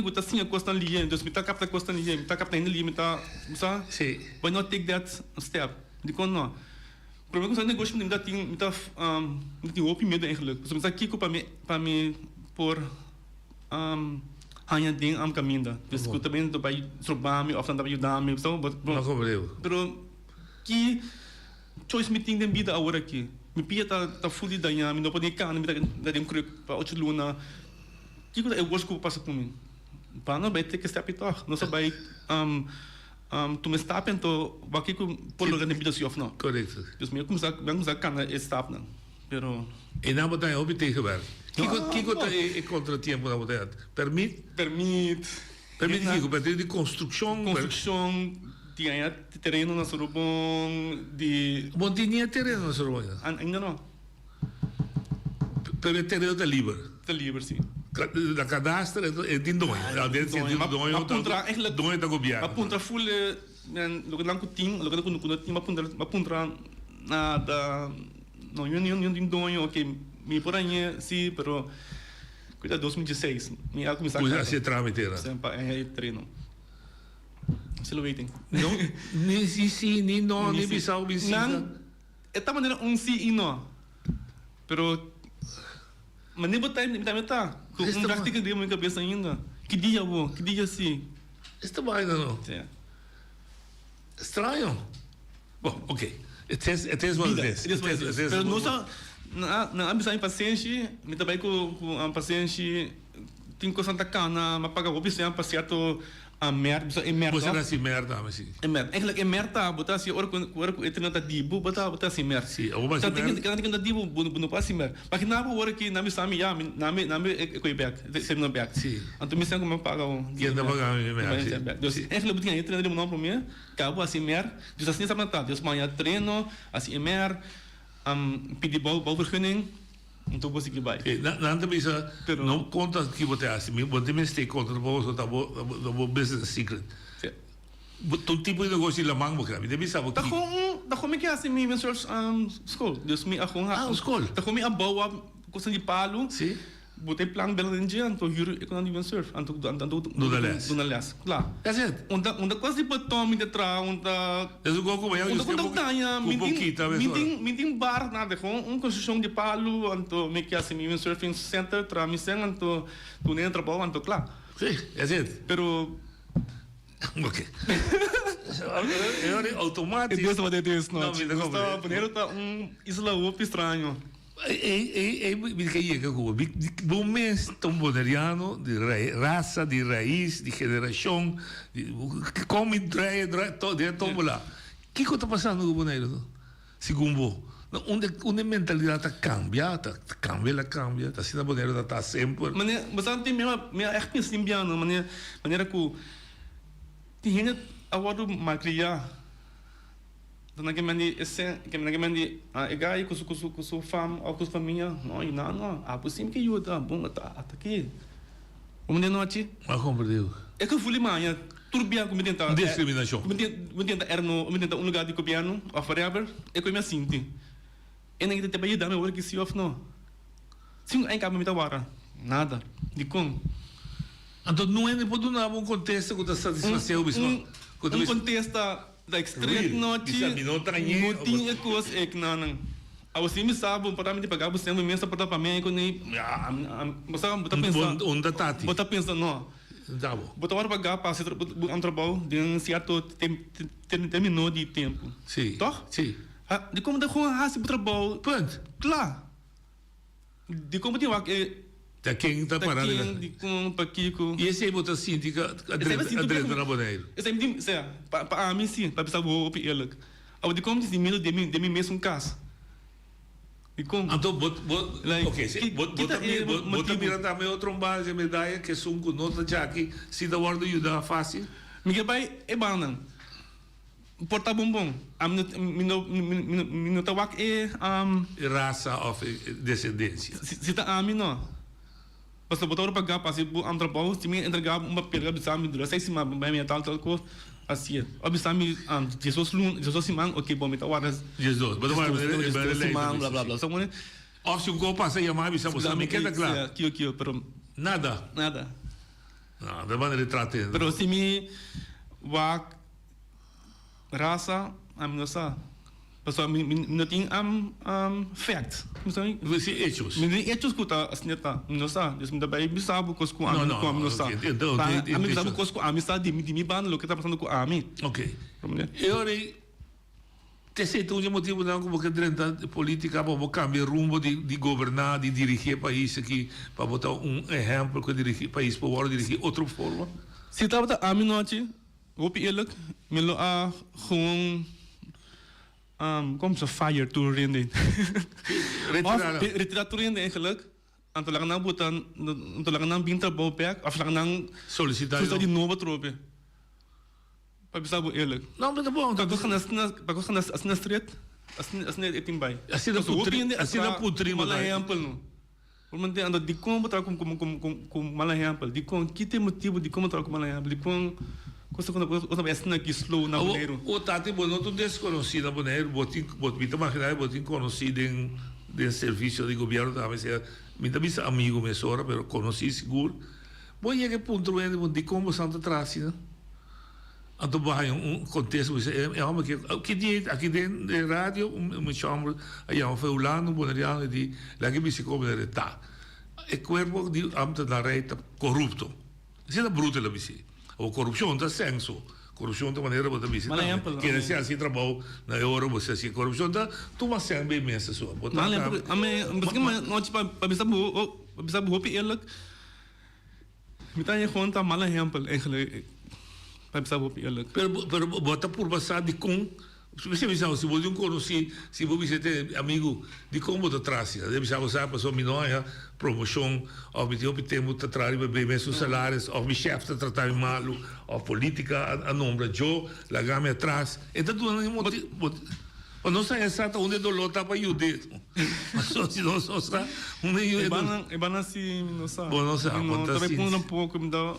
botar assim a coisa ali, então me tá capta coisa ali, me tá capta ainda ali, me tá, sabe? Sim. Why not take that step? De quando não. Problema com o negócio me tá medo eigenlijk. So me tá aqui para me por hanya ding am caminho. Então eu também tô para sobrar-me, ou para ajudar-me, so pero que choice meeting da vida agora aqui. Me pia tá full da minha, me não pode cá, me tá dem cruk para 8 luna. Que coisa é o que passa por mim. Para não vai ter que step it off. Não só vai tu me stop então vai que por lugar da vida se off não. Correto. Dus me vamos a cana stop não. Pero e na botar hobby tegenwerk. Que coisa é contratempo na botar? Permite que bater de construção tinha terreno na Sorobon de bom tinha terreno na Sorobon ainda não pero terreno tá livre sim da cadastra é de dono a dentro de dono tá gobiano a punta full logo lá com tim logo quando tim a punta na da não eu de dono ok me por aí sim pero cuida 2016 me a começar a se tramitar sempre é treino. Still waiting. Não, nem sim, nem não, nem bisau, não. Esta maneira sim e não. Pero mas nem botar tá. Com prática de minha cabeça ainda. Que dia sim. Esta vai não. Estranho. Bom, ok. It is what it is. Pero não só na ambição paciente, me também com paciente tem coisa da cana, mas paga o bicho passeato a merda. Você nasce merda, mas sim. Merda. Eigenlijk merda, botar assim, ora com eterno tá dibo, botar assim merda. Sim, ou mais merda. Kan dibo, não passa merda. Mas na hora que na missa ya, na coi back, sempre no back. Sim. Então me sento como paga o. Que anda pagar merda. Dus eigenlijk botinha aí treino não para mim, cabo assim merda. Dus assim sabe tá, dus manhã treino, assim merda, pedir bouwvergunning. Então você que vai. Não também não conta que você acha, você me está contra você tá bom business secret. Todo tipo de negócio lá mango cara, deve saber que. Da como que assim me surf school, dus me a school. Da como a boa coisa de palo. Sim. Botei plan belo em dia, então juro eu não devia surf, então do les. Claro. É certo. Onda quase botou me detrás, onda. É o como eu disse. Me tem bar nada, com construção de palo, então me que assim me surfing center, tra me sen, então tu nem entra bom, então claro. Sim, é certo. Pero ok. É automático. Deus vai ter isso, não. Não, me dá Está primeiro tá isla op estranho. Me caía que eu bom mês tão boneriano de raça, de raiz, de geração, que come drai todo lá. O que está passando no boneiro? Segundo onde a mentalidade cambia, tá sendo boneiro tá sempre. Maneira, bastante minha echt pensa biano, maneira que tinha agora macria. Então que mandi egai com sua fam ou com sua família, não, a possível que ajuda, bom tá aqui. O menino não ati. Mas compreendeu. É que eu fui manhã, tudo bem como tentar. Discriminação. Me tenta era no lugar de copiano, ou forever, é como assim, e nem te vai dar meu work se off não. Sim, aí cabe me tawara. Nada. De como? Então não é nem pode dar um contexto que está satisfação, bispo. Contexto da extreme noite. Não tinha coisa é que não. A você me sabe, para me pagar você me mesa para mim quando você botar pensar. Onde tá? Botar pensar não. Tá bom. Botar hora pagar para ser um trabalho de um certo terminou de tempo. Sim. Toch? Sim. De como de gewoon haast op trabalho. Ponto. Claro. De como de wak tá quem tá parado lá. De com paquico. E esse aí botar síndica adrendo na boneiro. Esse aí me diz, para mim sim, para pensar vou op eerlijk. Ou de como de mil de mim mesmo caso. De como? Então ok, bota mira também outro bar de medalha que são com nota já aqui, se da ordem ajuda fácil. Miguel vai é bom. Porta bombom. Minuta wak raça ou descendência. Se tá a mim não. Basta botar o pagar para se trabalho, se me entregar uma pega de sami dura, sei se mas bem tal coisa assim. Obsami Jesus simang, ok, bom, então horas. Jesus, mas Jesus simang, blá blá blá. Só uma se um gol passa e a mais bisa me queda claro. Aqui, pero nada. Não, da maneira trata. Pero se me wak raça, não sei. Pessoal, não tem fact. Você hechos. Me tem hechos que tá assim tá. Não sei. Isso me dá bem bisabo com a não sei. A mim bisabo com a amizade de mim banda, o que tá passando com a mim. Ok. Eu aí te sei tu um motivo não como que dentro política para cambiar rumbo de governar, de dirigir país aqui, para botar exemplo que dirigir país para agora dirigir outra forma. Se tá a mim noite, op eerlijk, me lo gewoon como se fire to rende. Retirar to rende eigenlijk. Anto lang nang butan, anto lang nang binta bopek, of lang nang solicitar de novo trope. Para pensar bo eerlijk. Não, mas tá bom. Para gaan na street, as eting bay. Assim da putri, mala exemplo no. Por manter ando de como botar com mala exemplo, de com que tem motivo de como botar com mala exemplo, de com coisa vai assim aqui slow na boneiro. O tati bom não desconhecido na boneiro, botin imaginar botin conhecido em serviço de governo também se me também amigo me sora, pero conheci seguro. Bom e que ponto é de como Santa Trácia. Então vai contexto é uma que aqui dentro de rádio uma chama aí um fulano boneriano de lá que me se come de tá. É corpo de amta da reta corrupto. Isso é bruto lá bisi. O corrupção da senso. Corrupção da maneira bota bisi. Que é assim trabalho na euro você assim corrupção da tu mas sem bem mensa sua. Botar. Mas não tipo para bisa bo eerlijk. Met aan je gewoon ta mal exemplo eigenlijk. Para pensar bo eerlijk. Pero bota por passar de com se você não conhece, se você tem amigo de como da Trácia, deve ser você passou minóia, promoção, ou me tem tempo de tratar bem meus salários, ou me chefe de tratar mal, ou política a nome eu, la game atrás. Então tu não sei exato onde do lota para ajudar. Mas só se não só está onde eu é bana assim, não sabe. Bom, não sabe. Também por um pouco me dá.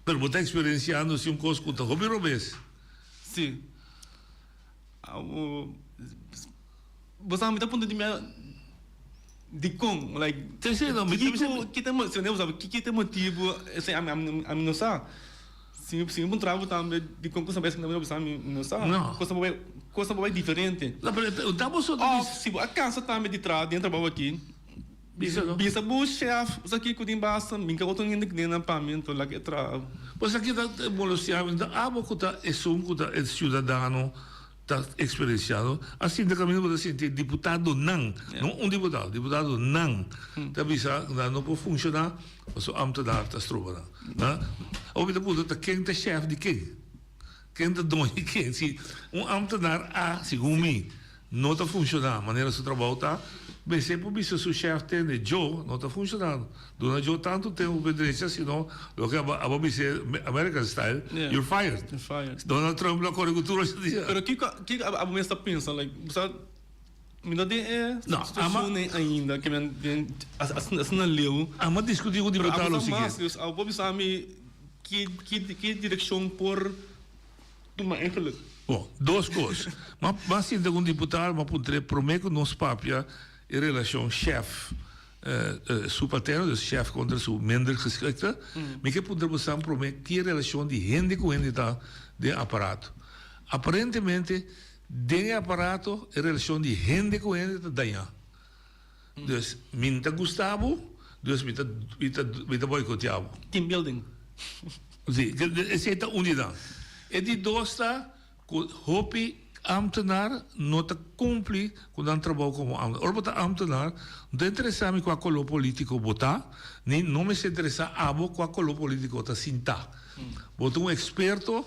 Pero você experienciando se coisa que hobby robes. Sim. Você não me dá ponto de minha de como, like, que tem motivo, assim, a mim não sabe. Se um trabalho também de como você pensa que não sabe, não sabe. Coisa boa diferente. Não, mas estamos só se a casa também de trás dentro do aqui, Bisa bu chef, os aqui que basta, minha outro ninguém que nem para mim, tô lá que tra. Pois aqui da molestiamo, da abo que tá é som que tá é cidadão tá experienciado, assim da caminho você sente deputado não deputado não, tá bisa não pode funcionar, o seu ambtenaar tá strobana, né? Ou então pode tá quem tá chef de quem tá dono de quem, se ambtenaar a segundo mim não tá funcionando, maneira seu trabalho tá bem, sempre o seu chefe tem de Joe, não está funcionando. Dona Joe tanto tem obediência, senão, o que a American style, you're fired. You're fired. Donald Trump na agricultura hoje em dia. Pero que a minha está pensando, like, você me dá de situação ainda que assim não leu. Mas discutir o deputado o seguinte. A Bob sabe que direção por tomar enquanto. Bom, duas coisas. Mas se tem um deputado, mas poderia prometer que nós papia em relação chefe subalterno, dus chefe contra o minder geschikte, mas que poderíamos prometer que relação de gente com gente de aparato. Aparentemente, de aparato é relação de gente com gente daí. Dus, minta Gustavo, dus minta boicoteavo. Team building. Sim, essa é a unidade. E de dois está, hopi ambtenaar não está cumprir com o trabalho como ambtenaar. Ora, o ambtenaar não interessa me com a colo político botar, nem não me interessa abo com a colo político tá sinta. Botar experto,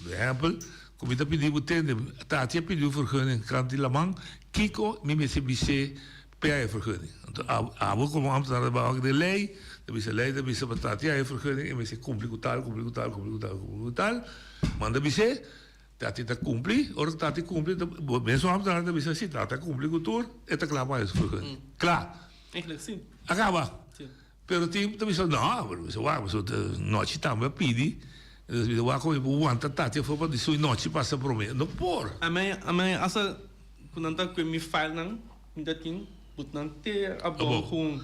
por exemplo, como está pedindo tende, Tati pediu vergunning, Kanti Lamang, Kiko me se bise PA vergunning. Abo como ambtenaar bouw de lei, de bise Tati vergunning, en me se cumprir com tal, manda bise Tati está cumprir, ora Tati cumprir, mesmo a da bisa si Tati cumprir com tudo, é tá claro mais foi. Claro. Sim. Acaba. Pero tem também não, você vai, você noite também pedi, você vai com o anta Tati foi para disso noite passa por mim, não por. A mãe asa quando anda com me file não, ainda tem, but não ter a bom com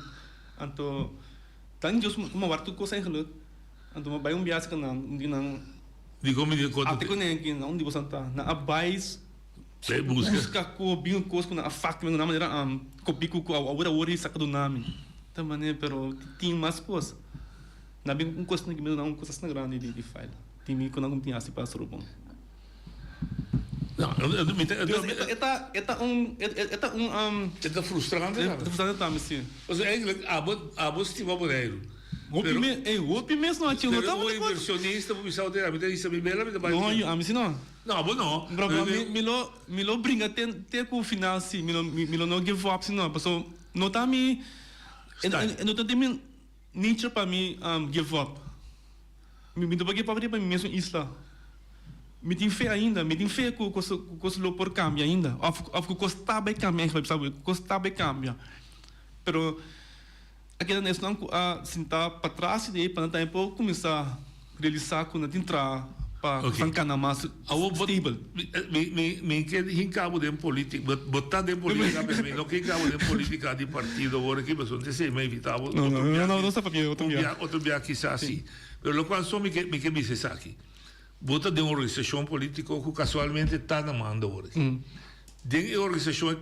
anto tan just uma wartu coisa em relógio, anto vai bias que não Digo me digo até quando é que não digo santa na abais busca com bem coisa na fact na maneira copia com a hora saca do nome também pero tem mais coisa na bem um coisa que me não coisa na grande de file tem me quando não tinha assim para ser bom não é frustrante também sim ou seja eigenlijk abo estima boneiro o mesmo não tinha o inversionista o pessoal dele me disse bela me não a mim não não me lo brinca ter com o final sim me lo não give up sim não porque não tá me não tá tem nature para mim give up me do give up para mim mesmo isla me tem fé ainda me tem fé com o por cambia ainda of costa bem cambia sabe costa bem cambia pero aqui nós não sentar para trás e para tempo começar a realizar quando entrar para ficar na massa stable. Me que hincabo de política, botar de política, mas não que hincabo de política de partido agora que pessoa não sei me evitava. Não está para outro dia quizás sim. Pero lo cual só me que me dice aqui. Bota de uma organização política que casualmente está na mão agora. De organização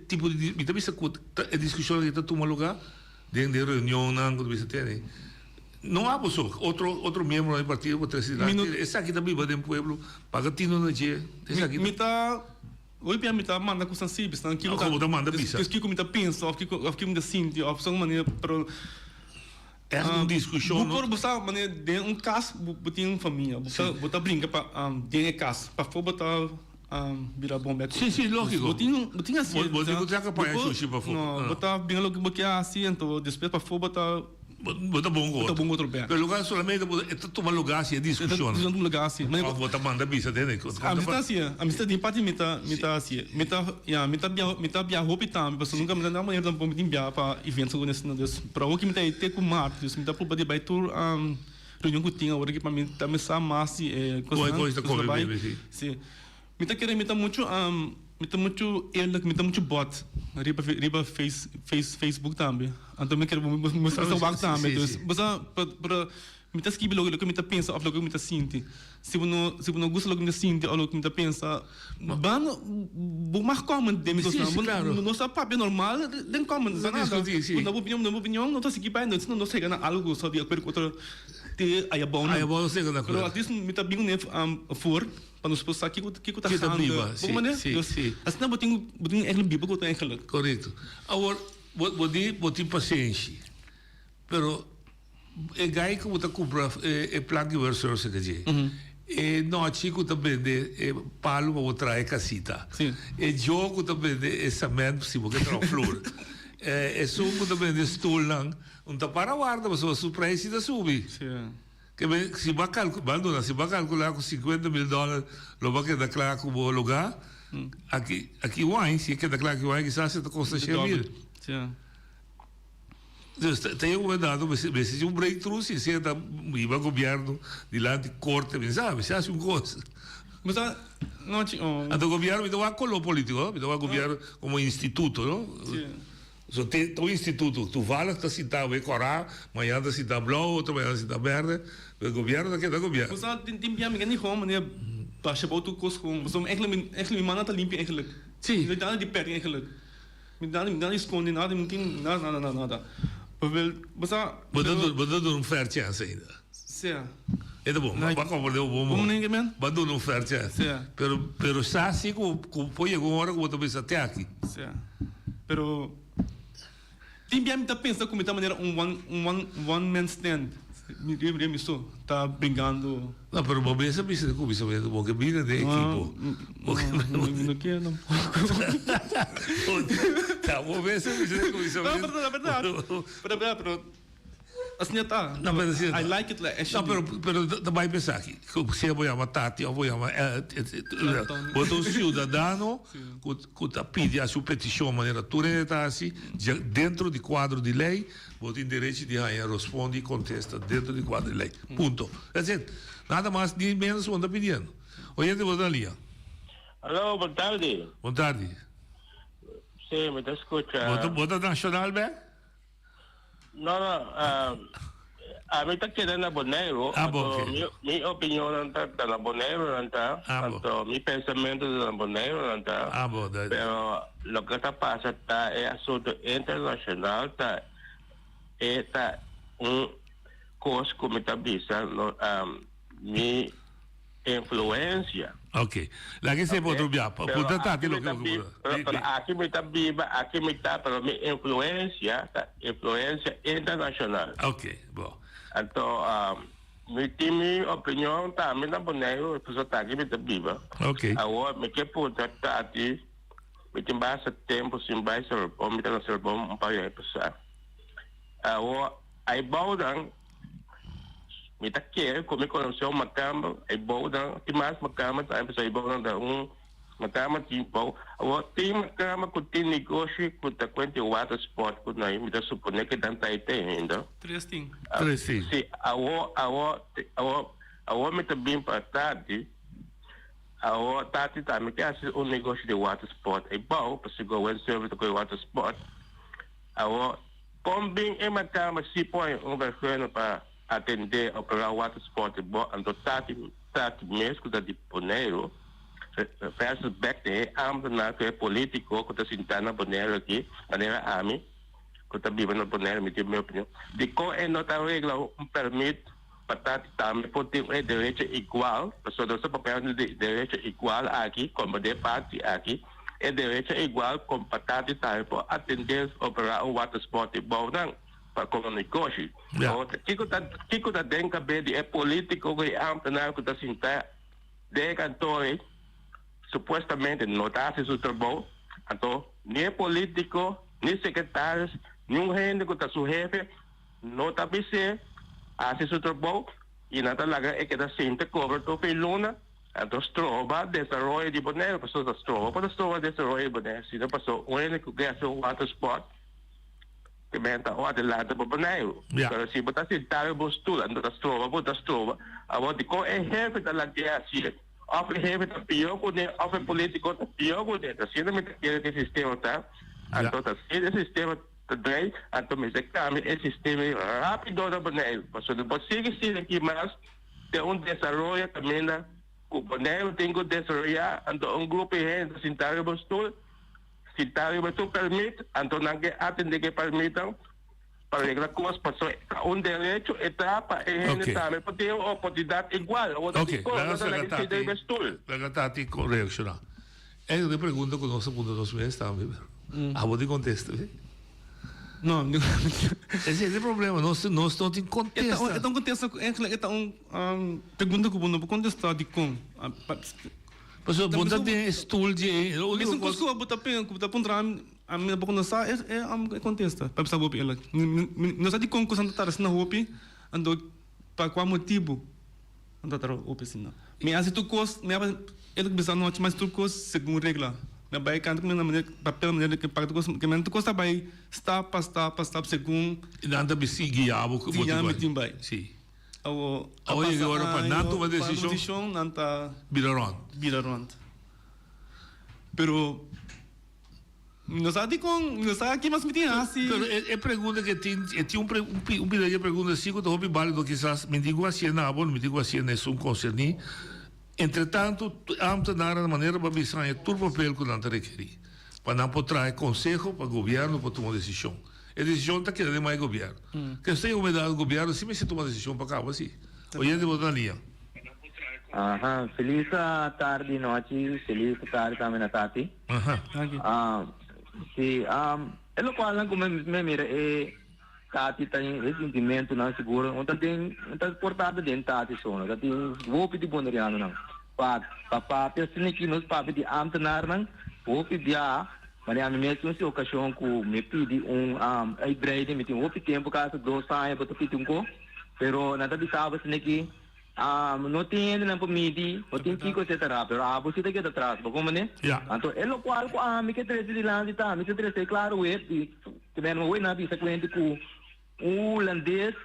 tipo de me também a discussão que está tomando lugar dentro de reunião não você tem não há pessoa outro membro do partido para trazer essa aqui também vai dentro do pueblo para tino na dia essa aqui me tá hoje bem me tá manda com sensíveis não que como tá manda pisa que como tá pensa ou que me sinto ou de maneira para é uma discussão não por buscar maneira de caso botar uma família botar brinca para de caso para for botar virar bomba. Sim, lógico. Botinha assim. Botinha capaz de sushi para fora. Não, botar bem logo porque assim, então depois para fora botar bom outro bem. Pelo lugar solamente é tomar lugar assim, discussão. É tomar lugar assim. Mas botar manda bisa dele. A mista de parte me tá assim. Me tá bia roupa também, porque nunca me dá maneira de bomba de bia para eventos nesse nesse. Para o que me tá ter com martes, me tá por de vai tour reunião que tinha agora que para mim tá me sa mais coisa sim. Me tá querendo me tá muito eerlijk, me tá muito bot. Riba Facebook também. Então me quero mostrar o banco também. Dus para Mita skibi logo que mita pensa of logo mita sinti. Se não gosta logo mita sinti ou logo mita pensa, ban bu mais common dem isso não. Não sabe papel normal, nem common. Na opinião, não tá seguir bem, não chega na algo só de acordo com outro te aí bom. Aí bom chega na coisa. Pero at least mita bem né for para nos passar aqui que tá saindo. Sim. Assim não botinho eigenlijk bibo que tá eigenlijk. Correto. Agora, botin paciência. Pero e gai que você compra e plug your source que diz e não chico também de palo para outra casita e jogo também de essa man se você troca flor e suco também de stool lang para guarda mas o surpresa da subi que se vai calcular com $50,000 lo vai quedar claro como lugar aqui wine se queda claro que wine quizás se custa $100,000 tem cuidado, se um breakthrough, se você está o governo de lá de corte, sabe, se hace uma coisa. Mas não o governo me dá colo político, me dá o governo como instituto, não? So tem um instituto, tu fala está citado em Corá, amanhã está citado blau, outro amanhã está citado verde, o governo está aqui governo. Mas tem bem me ganhar como, né? Baixa boto coisa com, mas eigenlijk me manda tá limpo eigenlijk. Sim. Me dá de perto eigenlijk. Me dá esconde nada, não tem nada. Você dá um fair chance ainda. Sim. É bom, mas vai compreender o bom. Vai dar um fair chance. Pero já assim que põe agora que você pensa até aqui. Sim. Pero tem bem me pensa como de maneira one man stand. Me estou tá brincando. Não, pero vou ver se precisa como isso mesmo, porque briga de equipo. Não quero não. Tá, vou ver se precisa como isso mesmo. Não, verdade. Pero assim tá. Não, mas assim. I like it like. Não, pero também pensar aqui, se eu vou chamar Tati, eu vou chamar um cidadão que tá pedindo a sua petição de maneira tureta assim, dentro do quadro de lei. Você tem direito de responder e contesta dentro do quadro de lei. Ponto. Quer dizer, nada mais nem menos você está pedindo. Oyente, você está ali. Alô, boa tarde. Boa tarde. Sim, me escuta. Você está nacional, bem? Não. A mim está querendo na Bonaire. Minha opinião não está na Bonaire, não está. Então, meu pensamento na Bonaire, não está. Pero, o que está passando é assunto internacional, está coisa como está vista, minha influência. Ok. Lá que você pode ouvir, portanto, aquilo que aqui me está viva, aqui me está para minha influência internacional. Ok, bom. Então, minha opinião está, minha boneco, a pessoa está aqui me está viva. Ok. Agora, me quer perguntar aqui, me tem bastante tempo, sem baixo, me está no celular, um par de pessoas. Agora, aí baudan, me tá querendo como conheceu uma cama, aí baudan, tem mais uma cama, tá aí pessoal baudan da uma cama tipo, agora tem uma cama que tem negócio que tá com o water sport que nós me tá supondo que não tá aí ainda. Três sim. Sim, agora me tá bem para tarde. Agora tarde tá me quer fazer negócio de water sport, aí bom, para seguir o serviço com o water sport. Agora como bem é uma cama se põe governo para atender ao programa Water Sport, então tati mês que está disponível, versus back de na que é político que está sentado na Bonaire aqui, maneira AMI, que está vivendo na Bonaire, me tem minha opinião. De qual é nota regra permite para tati também por ter direito igual, pessoa do seu papel de direito igual aqui, como de parte aqui. É direito igual com patati para atender operar o water sport bom não para como negócio. Kiko tá dentro de é político que é amplo que tá sentar de cantores supostamente não tá se seu trabalho, então nem político nem secretários nenhum gente que tá sujeito não tá bem a seu trabalho e nada lá é que tá senta cobre to peluna. Então, trova desenvolvimento de Bonaire, pessoas trova desenvolvimento de Bonaire. Se não passou, o único que é o water sport, que vem da hora de lado para Bonaire. Mas se você sentar em postura, então trova, agora de qual é jefe da guerra assim, ofre jefe da pior que nem ofre político da pior que nem. Se não me quer esse sistema tá, então esse sistema today, anto me se kami el sistema rápido na Bonaire. Paso depois sigue aqui mais, tem desarrollo também o Bonaire tem que desarrollar, anto grupo de gente sintário bastul permite, anto não que atender que permitam, para regular coisas, passou direito, etapa, e gente também pode ter oportunidade igual. Ok, la Tati con reaccionar. E io ti pregunto con nostro punto di vista, a voi contesta, não, esse é o problema, nós não te contesta. Então contesta, pergunta que eu vou contestar de como. Mas o bunda tem estúdio. Mesmo coisa que eu botar para a minha boca não sai, contesta. Para pensar sobre ela. Não sabe como coisa está na roupa, ando para qual motivo ando tá roupa assim. Mas se tu coisa, ele que pensa não, mas tu coisa segundo regra. Na baia canto com maneira papel maneira que para que man tu costa vai stop segundo e nada bisi guiabo que botar vai sim ao agora para nato uma decisão nanta birarond pero não sabe aqui mas me tem assim pero é pergunta que tinha um pedido de pergunta assim que eu válido quizás me digo assim na bom me digo assim nesse concerni. Entretanto, ambtenaar de maneira para pensar em todo o papel que não te requer. Para não poder trazer conselho para o governo para tomar decisão. A decisão está querendo mais governo. Que se tem umidade do governo, se me se toma decisão para cá, assim. Hoje é de botar linha. Feliz tarde e noite. Feliz tarde também na Tati. Sim, é o qual como me mira é Tati tem ressentimento não seguro, não tem portado dentro Tati só, não tem vou pedir boneriano não. Para pessoas que nos para pedir amtenar não, vou pedir mas a minha mesmo se ocasião que me pedi híbrido, me tem outro tempo caso 2 anos para pedir pero nada de sábado se aqui não tem nem para medir, não tem que coisa terá, pero você tem que ir atrás, como né? Então é o qual me que três de lá de tá, me três é claro é que também não é nada isso cliente que o holandês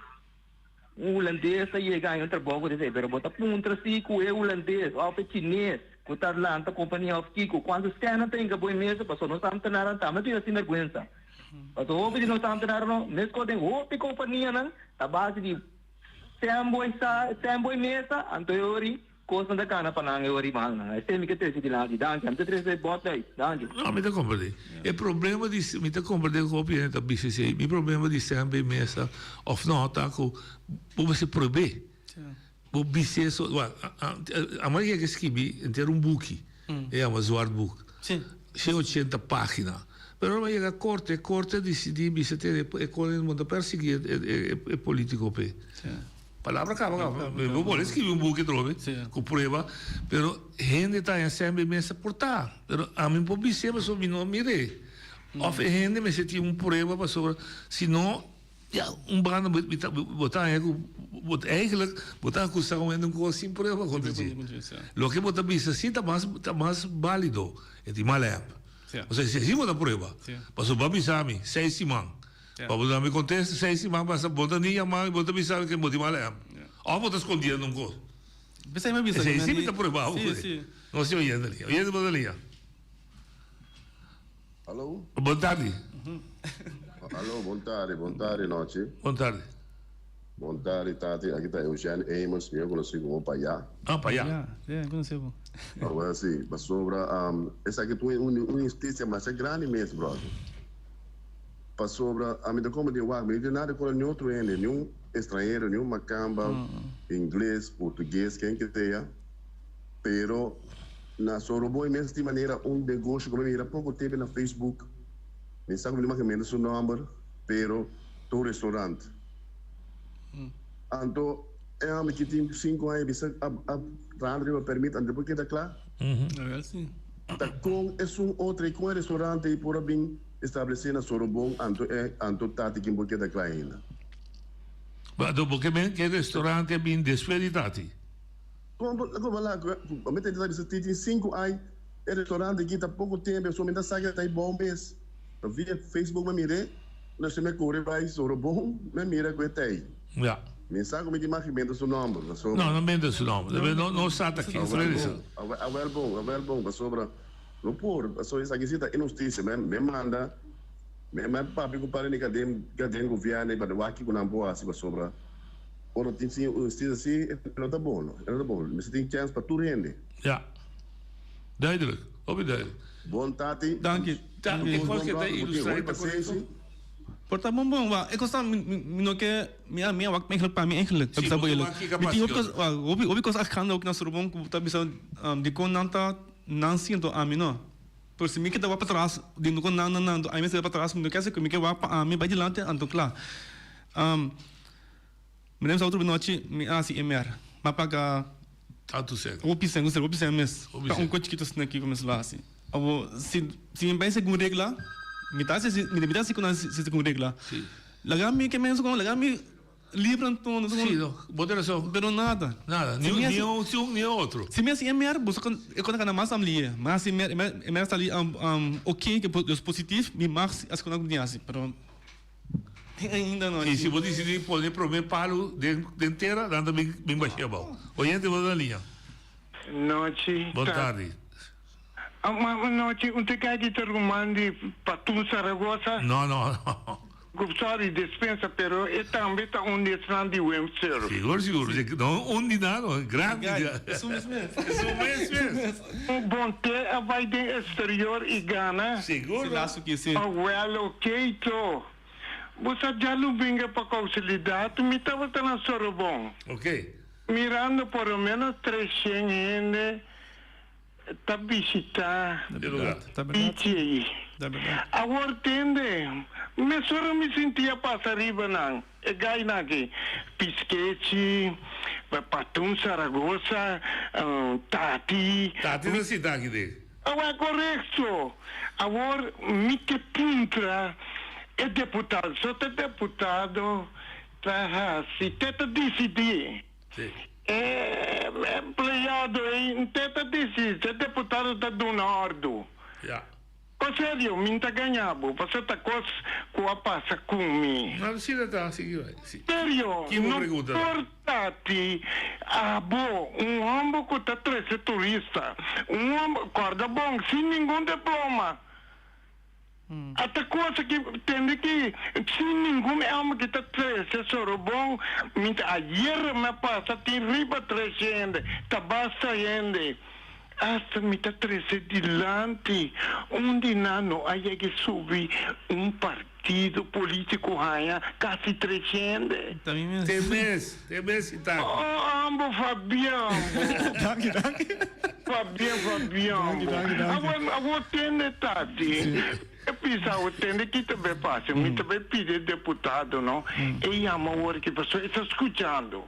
aí ganha trabalho de pero bota punta se que é holandês ou é chinês que tá lá na companhia of Kiko quando você não tem que boa mesa passou não sabe nada tá mas tem vergonha então o pedi não sabe nada não mesmo tem outra companhia não tá base de Semboy mesa anteriori coisa da cana para não ori mal não esse me que ter de lá de dança me ter bota aí dança não me dá compreender é problema de me dá compreender com o opinião da BCC mi problema de Semboy mesa of não tá com você proibir o BCC a maioria que escrevi ter book é uma zwart book sim 80 páginas pero vai chegar corte decidir BCC é quando manda perseguir é político pe palavra acaba, eu vou escrever book trove, com prova, pero gente está em sempre mesa portar, pero a mim por bice mas eu não mire, of gente me senti prova para sobre, se não ja bana botar eigenlijk botar acusação é um coisa sem prova contra ti, lo que botar bice assim tá mais válido, é de malé, ou seja se botar prova, passou para bisami 6 semanas para botar me contesta 6 semanas passa botar nem mais botar bisami que botar malé. Ou botar escondido num coisa. Você me avisa. Sim, sim, está por baixo. Sim. Não se ouvindo ali. Ouvindo por ali. Alô? Boa tarde. Alô, boa tarde, noite. Boa tarde. Boa tarde, Tati. Aqui está Eugênio Amos, eu conheci como Paiá. Paiá. É, conheceu. Agora sim, mas sobre essa aqui é uma instância, mas é grande mesmo, brother. Para sobre a minha como de war, não tem nada com nenhum outro ende, nenhum estrangeiro, nenhum macamba, inglês, português, quem que seja. Pero na Soroboi mesmo de maneira negócio como era pouco tempo na Facebook. Nem sabe como que manda seu número, pero do restaurante. Então é a que tem 5 anos, a Randri me permite, ande porque tá claro? É sim. Tá com outro com restaurante e por bem estabelecer na Sorobon, anto Tati que porque tá claro ainda. Mas dopo che restaurante abbiamo desperitati? Come lá, a metade da vista tem 5 anos, é restaurante que tá pouco tempo, só me dá saga tá bom mês. Eu vi Facebook me mire, nós me corre vai Sorobon, me mira com aí. Ja. Mensagem me dimagrimento seu nome. Não, não vende seu nome. Não está aqui. A ver bom, sobre não por, só isso aqui está injustiça, me manda Mas papi com para cadê governo para o aqui com a boa assim para sobra. Ora tem sim um estilo assim, não tá bom, não tá bom. Mas tem chance para tu rende. Ja, duidelijk, duidelijk. Bom Tati. Dank je. Ik was je te illustreren. Porta bom, ik was dan nog que minha wak eigenlijk para mim eigenlijk. Sim, Dat você ele. vai aqui Miti capaz obi kos akhan ook na surubong ku tabi sa di kon nanta nansi to amino. Por se me que dava para trás, de no kon nan aí me para trás, me quer se que me que va para ami vai dilante anto claro. Me lembro outro noite me assim emer. Mas paga Tanto certo. opi mes. Ka coach que tu aqui começa lá assim. Abo se me pensa com regla, me dá se com regla. Sim. Lagami que menos com lagami livre então Sim, moderação. Pero nada. Nada, nem um nem outro. Se me assim é mer, você quando kana mais amlia, mas se mer está ali ok que os positivos me max as quando não assim, pero ainda não. E se você decidir pôr problema palo de inteira, dando bem baixinho bom. Oyente vou na linha. Noite. Boa tarde. Uma noite, te quer que te rumandi para tu Saragossa? Não. Sorry, dispensa, pero é também tá onde está de Wemster. Seguro. Não, onde nada, grande. Isso mesmo. Bom, te vai de exterior e Gana. Seguro. Que sim. Well, ok, to. Você já não vinha para causalidade, me estava na Sorobon. Ok. Mirando por lo menos 300 gente tá visitar. Tá verdade. Agora entende? Me só me sentia passar riba não. É gai na que Pisquete, Patum Saragossa, Tati. Tati na cidade dele. É correto. Agora me que puntra é deputado, só é deputado, tá se tenta decidir. Sim. É empregado aí, tenta decidir, é deputado da do Norte. Já. Ou sério, me tá ganhando, você tá com a passa comigo. Não, sim, tá, sim. Sério, que não pergunta? Portati, bom, homem que tá 13 turista, homem, corda bom, sem nenhum diploma. Até coisa que tem que sem nenhum homem que está 13 bom, ayer me passa, tem riba 300, tá basta gente. Hasta me tá 13 dilante, onde não aí que subir partido político ganha quase 300. Tem mês e tá. Ambo Fabiano. Danke. Fabiano. Agora tem Tati. Eu pensava, tem que também passa, me também pedir deputado, não? E a hora que a pessoa está escutando.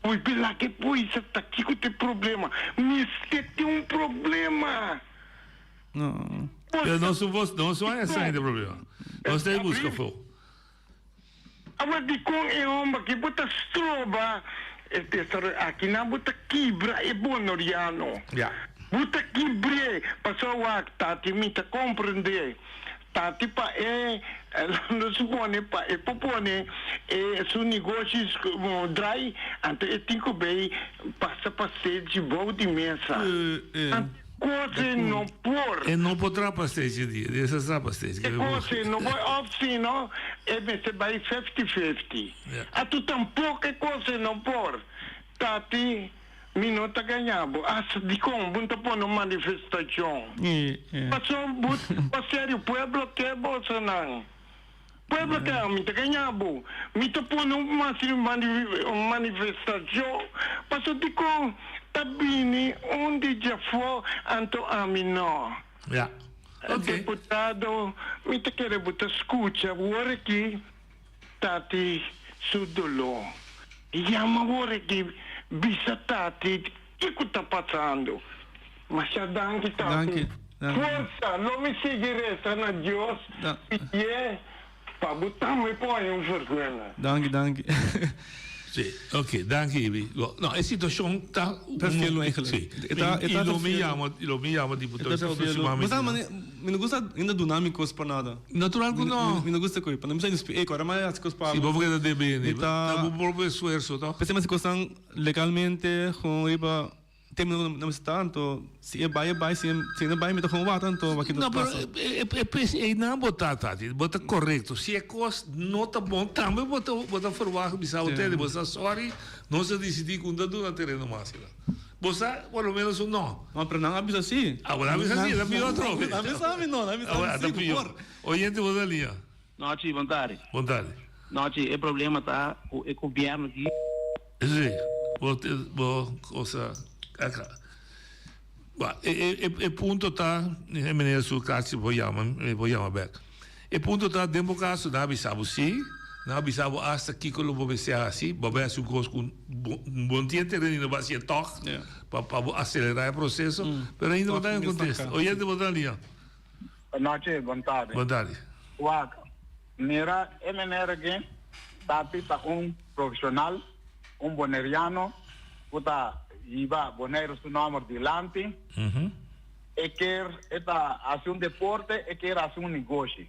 Oi, pela que pois está aqui com tem problema. Mas tem problema. Não. Eu não sou essa ainda problema. Nós temos busca fogo. Agora de com é homem que bota estroba, aqui na bota quebra é bom noriano. Bota quebra, passou a Tati me tá compreender. Tati pa não se pone pa propone su negócios dry ante tinco bem passa ser de boa de mesa. Coisa não por. E não potrà passare dia, dessa sa passare. Coisa não vai off não, se vai 50-50. A tu tampouco coisa não por. Tati minuta ganhava. De como? Bunta por uma manifestação. Passou, sério, pueblo que bolsa não. Pueblo que a mim ganhava. Me tá por uma manifestação. Passou de como? Tabini, onde já foi, anto a mim não. Deputado, me tá querendo botar escuta, agora aqui, Tati, sudolo. E agora aqui, Bisatati, que está passando? Mas já danke, Tati. Força, não me seguiresta na Deus. E para botar me põe vergonha. Danke. Sì, ok, danke Ibi. No, è situazione sta perfilo eigenlijk. Sì. Lo mi chiamo deputato. Mas me não gusta ainda dinâmicos para nada. Natural que não. Me não gusta coi, para não sei explicar, agora mais as coisas para. Sì, proprio che da bene. Tá um próprio esforço, tá? Pensei mas que legalmente com riba não está tanto se é vai se não vai me tá com o tanto vai que não é não botar Tati botar correto se é coisa não tá bom também botar forward bisa hotel botar sorry não se decidir com dado na terreno máximo botar pelo menos um não mas para não avisa assim agora avisa assim da pior troca não avisa da pior oyente botar linha noite vontade noite o problema tá o governo aqui sim coisa e punto tá é maneira su casi vogliamo back e punto tá dentro caso da bisabo sim na bisabo hasta aqui que lo vou ser assim vou ver se o gosto com bom dia terreno vai ser toque para acelerar o processo mas ainda não está em contexto hoje de botar ali noite vontade waka mira é maneira que tá profissional boneriano puta iba poner su nombre delante e que esta hace un deporte e que hace un negocio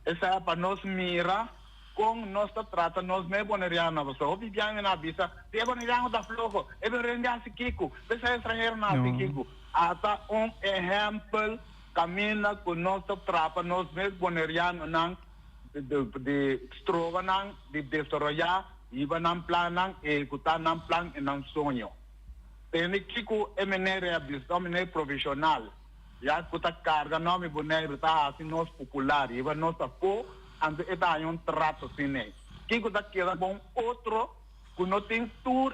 esa para nos mira con nos trata nos me boneriano so viviamo na visa te boneriano da floco e venga si kiko esa extranjero na kiko hasta un ejemplo camina con nos trata nos me boneriano nan de stroga nan de desarrollar iba nan plan nan e kuta nan plan e nan sonho tem kiko emenere abisomene profissional já kuta carga nome boneiro tá assim nós popular iba nossa po ande eta um trato assim kiko da queda bom outro que não tem tour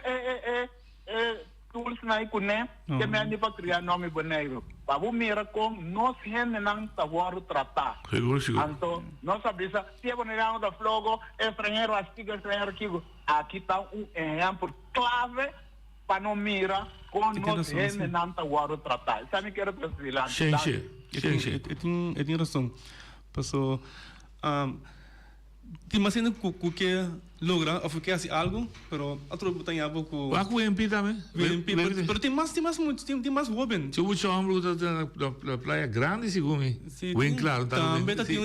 tools na ikune que me andi para criar nome boneiro para mira com nós gente não tá varo tratar então nós sabemos se boneiro da flogo estrangeiro estrangeiro kiko aqui tá exemplo clave para não mira com nós gente não tá varo tratar sabe que era brasileiro sim tem razão passou te imagina que logra ou que hace algo pero outro tem algo com o MP também pero tem mais jovem se o chamo da praia grande segundo bem claro também tá tem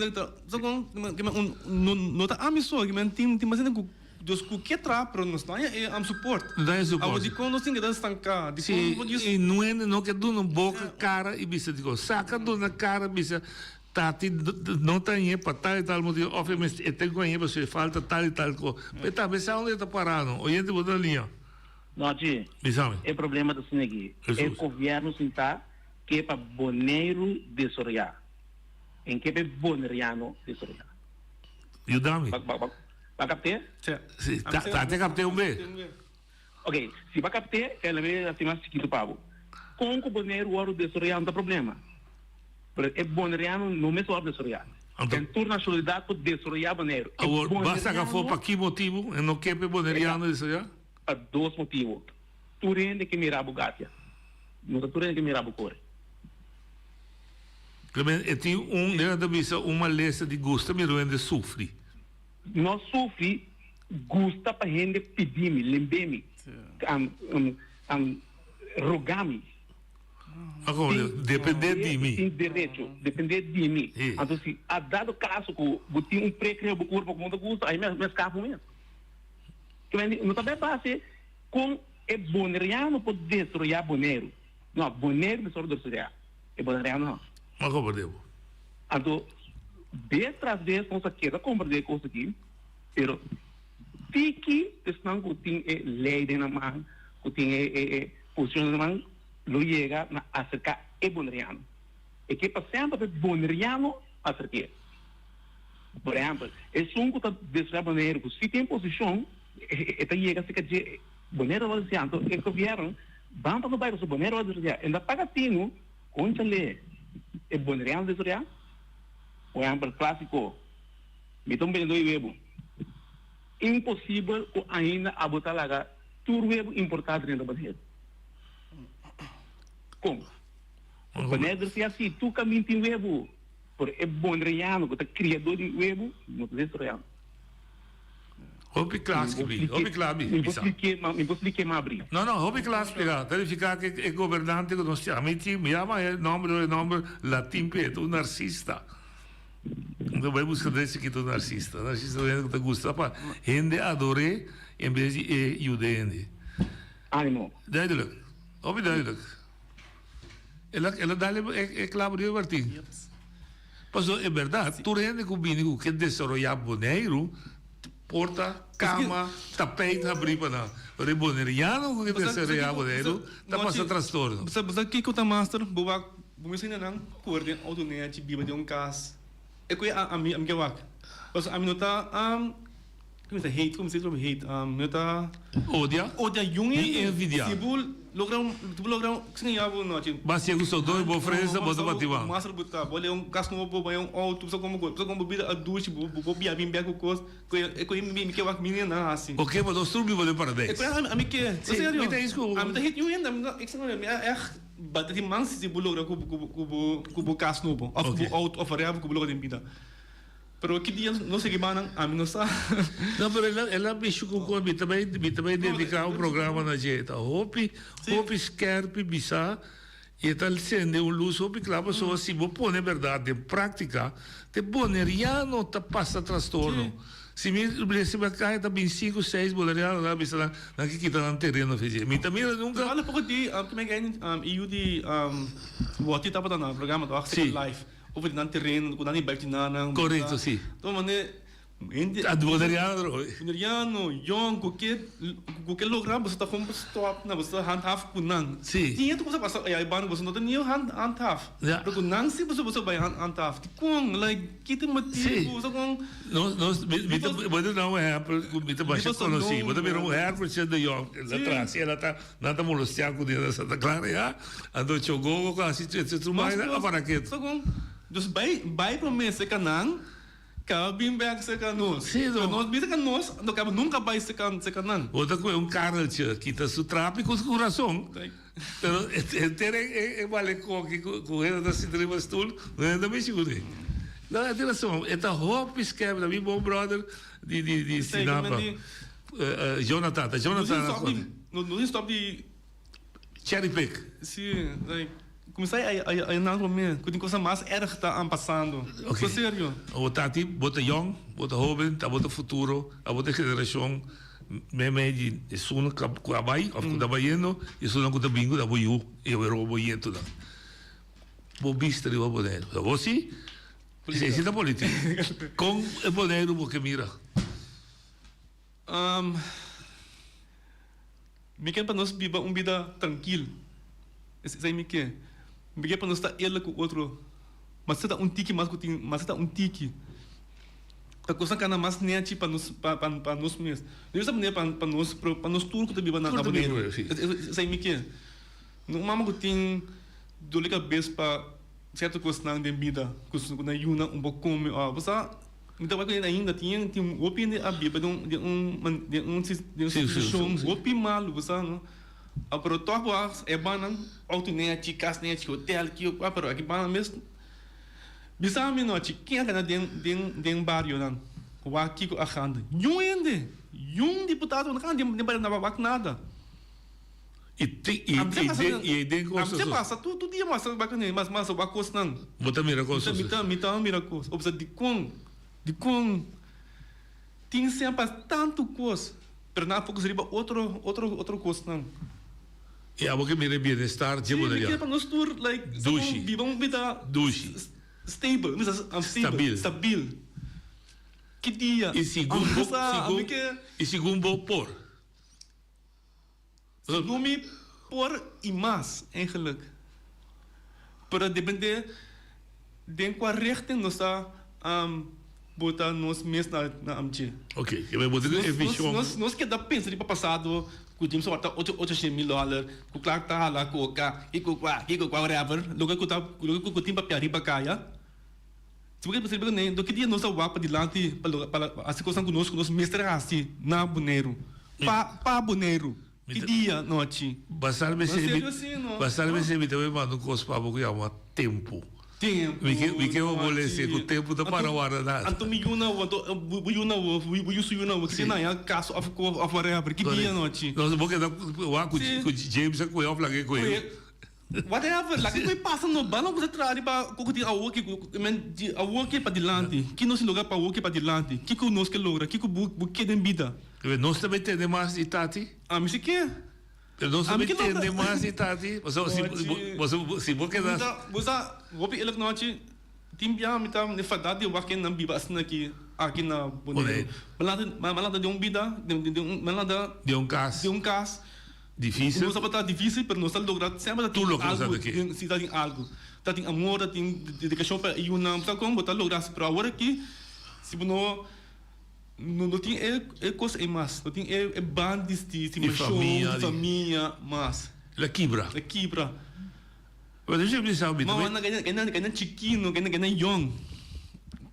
só com não tá amistoso que tem imagina dos que tra pero não está é am suporte a de quando tem que dar estancar de e não que do no boca cara e bisa digo saca do na cara bisa Tati não tem para tal e tal motivo, obviamente tem conhecimento se falta tal e tal coisa. Mas tá, pensa onde está parado? Oyente botar linha. Não, Ti. É problema do Sinegui. É o governo sentar que é para boneiro de Soria. Em que é boneriano de Soria. Ajuda-me. Para captar? Sim. Tá captar B. Ok. Se para captar, ela vê assim mais chiquito pavo. Com o boneiro ouro de Soria não tem problema. É boneriano não me sobe de Soria. Tem turna solidariedade de Soria boneiro. Basta que for para que motivo? Não quer para boneriano de Soria? Para dois motivos. Tu rende que mirabo gatia. Não tu rende que mirabo core. E tem dentro da uma lista de gosto me rende sofre. Não sofre gosta para rende pedir-me, lembrar-me, rogar-me. Agora, depender de mim. Tem direito, depender de mim. Então, se há dado caso que eu tenho pré-creo do corpo com muito aí me escapo mesmo. Não também passa com o boneriano pode destruir boneiro. Não, boneiro me só destruir. É boneriano não. Mas como devo? Então, vez tras vez, nós queremos compreender coisa aqui, mas fique, senão que tem lei na mão, que tem posição na mão, lo llega a acercar el boneriano. E que passando para boneriano acercar. Por exemplo, é um que está destruindo boneiro, se tem posição, está chega a ser boneiro vai dizer, então, é que vieram, vão para o bairro, o boneiro vai dizer, ainda paga tino, onde lê, é boneriano destruir? Por exemplo, clássico, me estão vendendo o web. Impossível ainda a botar lá, tudo web importado dentro do boneiro. Como? O boneiro se assim, tu caminho tem web, por é boneriano, que é criador de web, não é destruindo. Hobby class que vi, hobby class vi. Me posso explicar mais abrir. Não, hobby class explicar. Verificar que é governante que nós chamamos, me chama o nome latim peto, um narcisista. Então vai buscar esse que é um narcisista. Narcisista é que te gusta para gente adore em vez de ajudar gente. Ánimo. Daí Op duidelijk. Ela dá é claro de Martim. Mas é verdade, tu rende com o que desarrollar Bonaire, porta, cama, tapete, abrir para o boneriano que desarrollar Bonaire, tá passando transtorno. Mas aqui que o master, boa, vamos ensinar não, coordenar autonet, biba de caso. É que a mim que wak. Mas a mim não tá como se hate, como se diz hate, não tá odia junge e envidia. Sibul logram que já vou noite. Mas se gostou dois boa fresa, bota bativa. Master botar, bolé caso não vou banhar auto, só como bebida a duche, vou bia bem bem com coisa, é que me que wak menina assim. Ok, mas nós tudo vamos para dentro. É que a mim que, sério. Me tem isso. A mim tá hate junge, é que não é bater mans se logra com caso novo, auto oferecer com logra de vida. Pero que dia não sei que banang a mim não sabe. Não, pero ela bicho com me também dedicar um programa na jeita. Hopi skerpi bisa e tal sende um luz hopi claro só se vou pôr verdade em prática, te boneriano tá passa transtorno. Se me cai tá bem 5, 6 boneriano lá bisa lá que kita no terreno fez. Me também nunca. Olha pouco de como é que eu de o ati tava no programa do Access Live. Over dan terreno, dan niet buiten na. Correcto, sim. Então, mané, Boneriano, jong, qualquer lugar você tá com stop, na você handhaf kunang. Sim. Tinha tu coisa passar, aí ban você não tem nem handhaf. Porque kunang se você vai handhaf, com like kita motivo, você com nós você não é porque baixa conheci, você virou por ser de jong, lá atrás, ela tá nada molestar com dia Santa Clara, já. Ando jogou com assistência tu mais para que. Só com dos vai promessa canang. Bem bem se canos. Sim, nós bisa canos, não acaba nunca vai se canan. Outra coisa, carro que tá su tráfico com coração. Pero ter vale com ele da cinema stool, não é da mesma coisa. Não é razão, é da hope scam da meu bom brother de Sinapa. Jonathan, não stop de cherry pick. Sim, like comecei a não comer, que tem coisa mais erg está passando. Okay. Sério. O tati, bota young, bota jovem, bota futuro, bota geração, meme de suna kabai, of kuda bayeno, e suna kuda bingo da boyu, e o robo yento da. Bo bistri o boneiro. Você? Você da política. Com o boneiro porque mira. Me quer para nós viver uma vida tranquila. Isso aí me quer. Porque para nós estar ele com o outro, mas se está tiki, mas se está tiki, a coisa que mais nem é para nós mesmos. Não é saber para nós tudo que está vivendo na boneira. Isso aí me quer. Não mama que tem do liga bes para certa coisa na vida, que na yuna pouco como você então vai ainda tinha opinião a biba de um situação opi mal você não. Pero toh é banang autonet, cas net, hotel, que pero aqui banang mesmo. Bisa me noite, quem é que den barrio não? O aqui com a hand. Deputado não can de barrio não vai nada. E tem coisas. Você passa tudo dia mas bacana, mas o coisa não. Bota mira coisas. Mira coisa. Obsa de com tem sempre tanto coisa. Pero na pouco seria outro coisa não. E a boca mira bem-estar, de maneira. Sim, para nós tour like dushi. Vivamos vida dushi. Stable, stabil. Que dia? E segundo por. Segundo por e mais, eigenlijk. Para depender de qual richting nós está botar nós mesmos na amche. Ok, eu vou botar a visão. Nós que dá pensa de passado, que tínhamos só $800,000, que claro tá lá com o cá, e com whatever, logo que tá, logo que tem papel riba caia. Se você perceber nem do que dia nós vamos para dilante para a situação conosco, nós mestre assim na Bonaire. Pa Bonaire. Que dia noite. Bastar me se também manda coisa para porque é um tempo. O que eu vou dizer que o tempo da para o ar nada. Anto me yuna que não é caso of whatever. Que dia noite. Nós vamos que o James a coisa lá que whatever, lá que passa no balão você traz para a work para dilante. Que não se lugar para work para dilante. Que nós que logra, que o buque de vida. Nós também temos mais de tati. Me se quer. Pero não sabe entender mais, Tati. Se você quer... Você ele não te timbia me tá nefadado de wakin na bibas na aqui na Boneiro. Malada de vida, de um caso difícil. Não sabe tá difícil, mas não está logrado sempre tu logras aqui. Se tá em algo, tá em amor, tá em dedicação para e uma tá como botar lograr para agora aqui. Se não tem coisa mais, não tem bandes de família, mas la quebra. Mas deixa eu pensar um pouco. Mas ganha chiquinho, ganha young.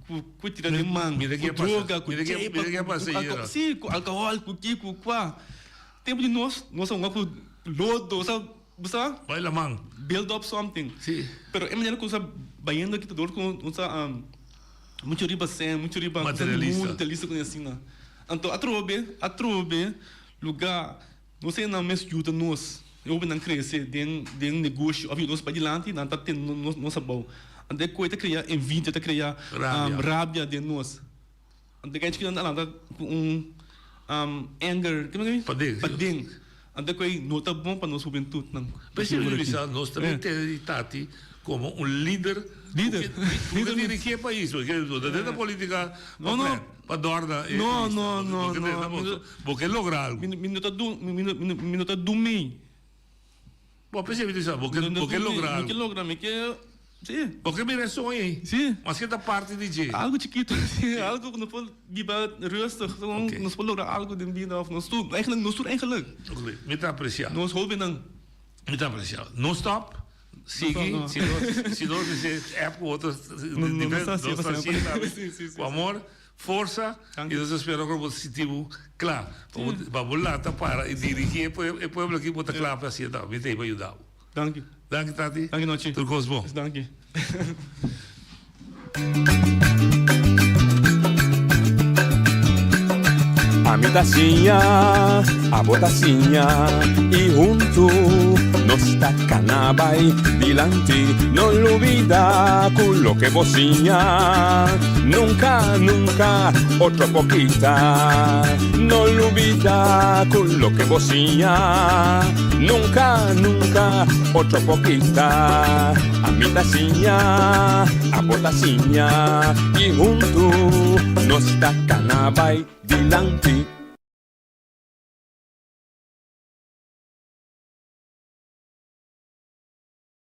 Com tira de mão, com droga, com passeio. Sim, com álcool, com quá. Tempo de nós somos com lodo, sabe? Vai lá, mão. Build up something. Sim. Pero é maneira que você baiando aqui todo com muito riba materialista com assim, né? Então, atrobe lugar, não sei na mesma ajuda nós. Eu vou não crescer de negócio, a vida nós para diante, não tá tendo nossa boa. Ande coisa criar envidia, criar rabia de nós. Ande que a gente anda com anger, como é que pading. Ande coi nota bom para nós juventude, não. Percebe nós também ter Tati como líder dirigir o país, porque dentro da política para dorna. Não. Porque lograr algo. Minuto do mês. Bom, percebe isso, porque lograr algo. Que logra, sim. Porque me sonha, sim. Mas que da parte de G. Algo chiquito, algo que não pode viver rustig, não pode lograr algo de vida of nós tudo. Eigenlijk. Ok, me tá apreciando. Nós houden não. Me tá apreciando. Não stop. Sigue, se nós dizer época outra, com amor, força e nós esperamos que o positivo, claro, vamos lá para e dirigir o povo aqui botar claro para a sociedade, me tem para ajudar. Danke, Tati. Danke, Nochi. Tudo coisa bom. Danke. A mi tacinha, a botacinha e junto nos tacanabay dilante, no olvida con lo que bocinha. Nunca, otro poquita, no olvida con lo que bocinha. Nunca, otro poquita. A mi tacinha, a botacinha y junto nos tacanabay dilante.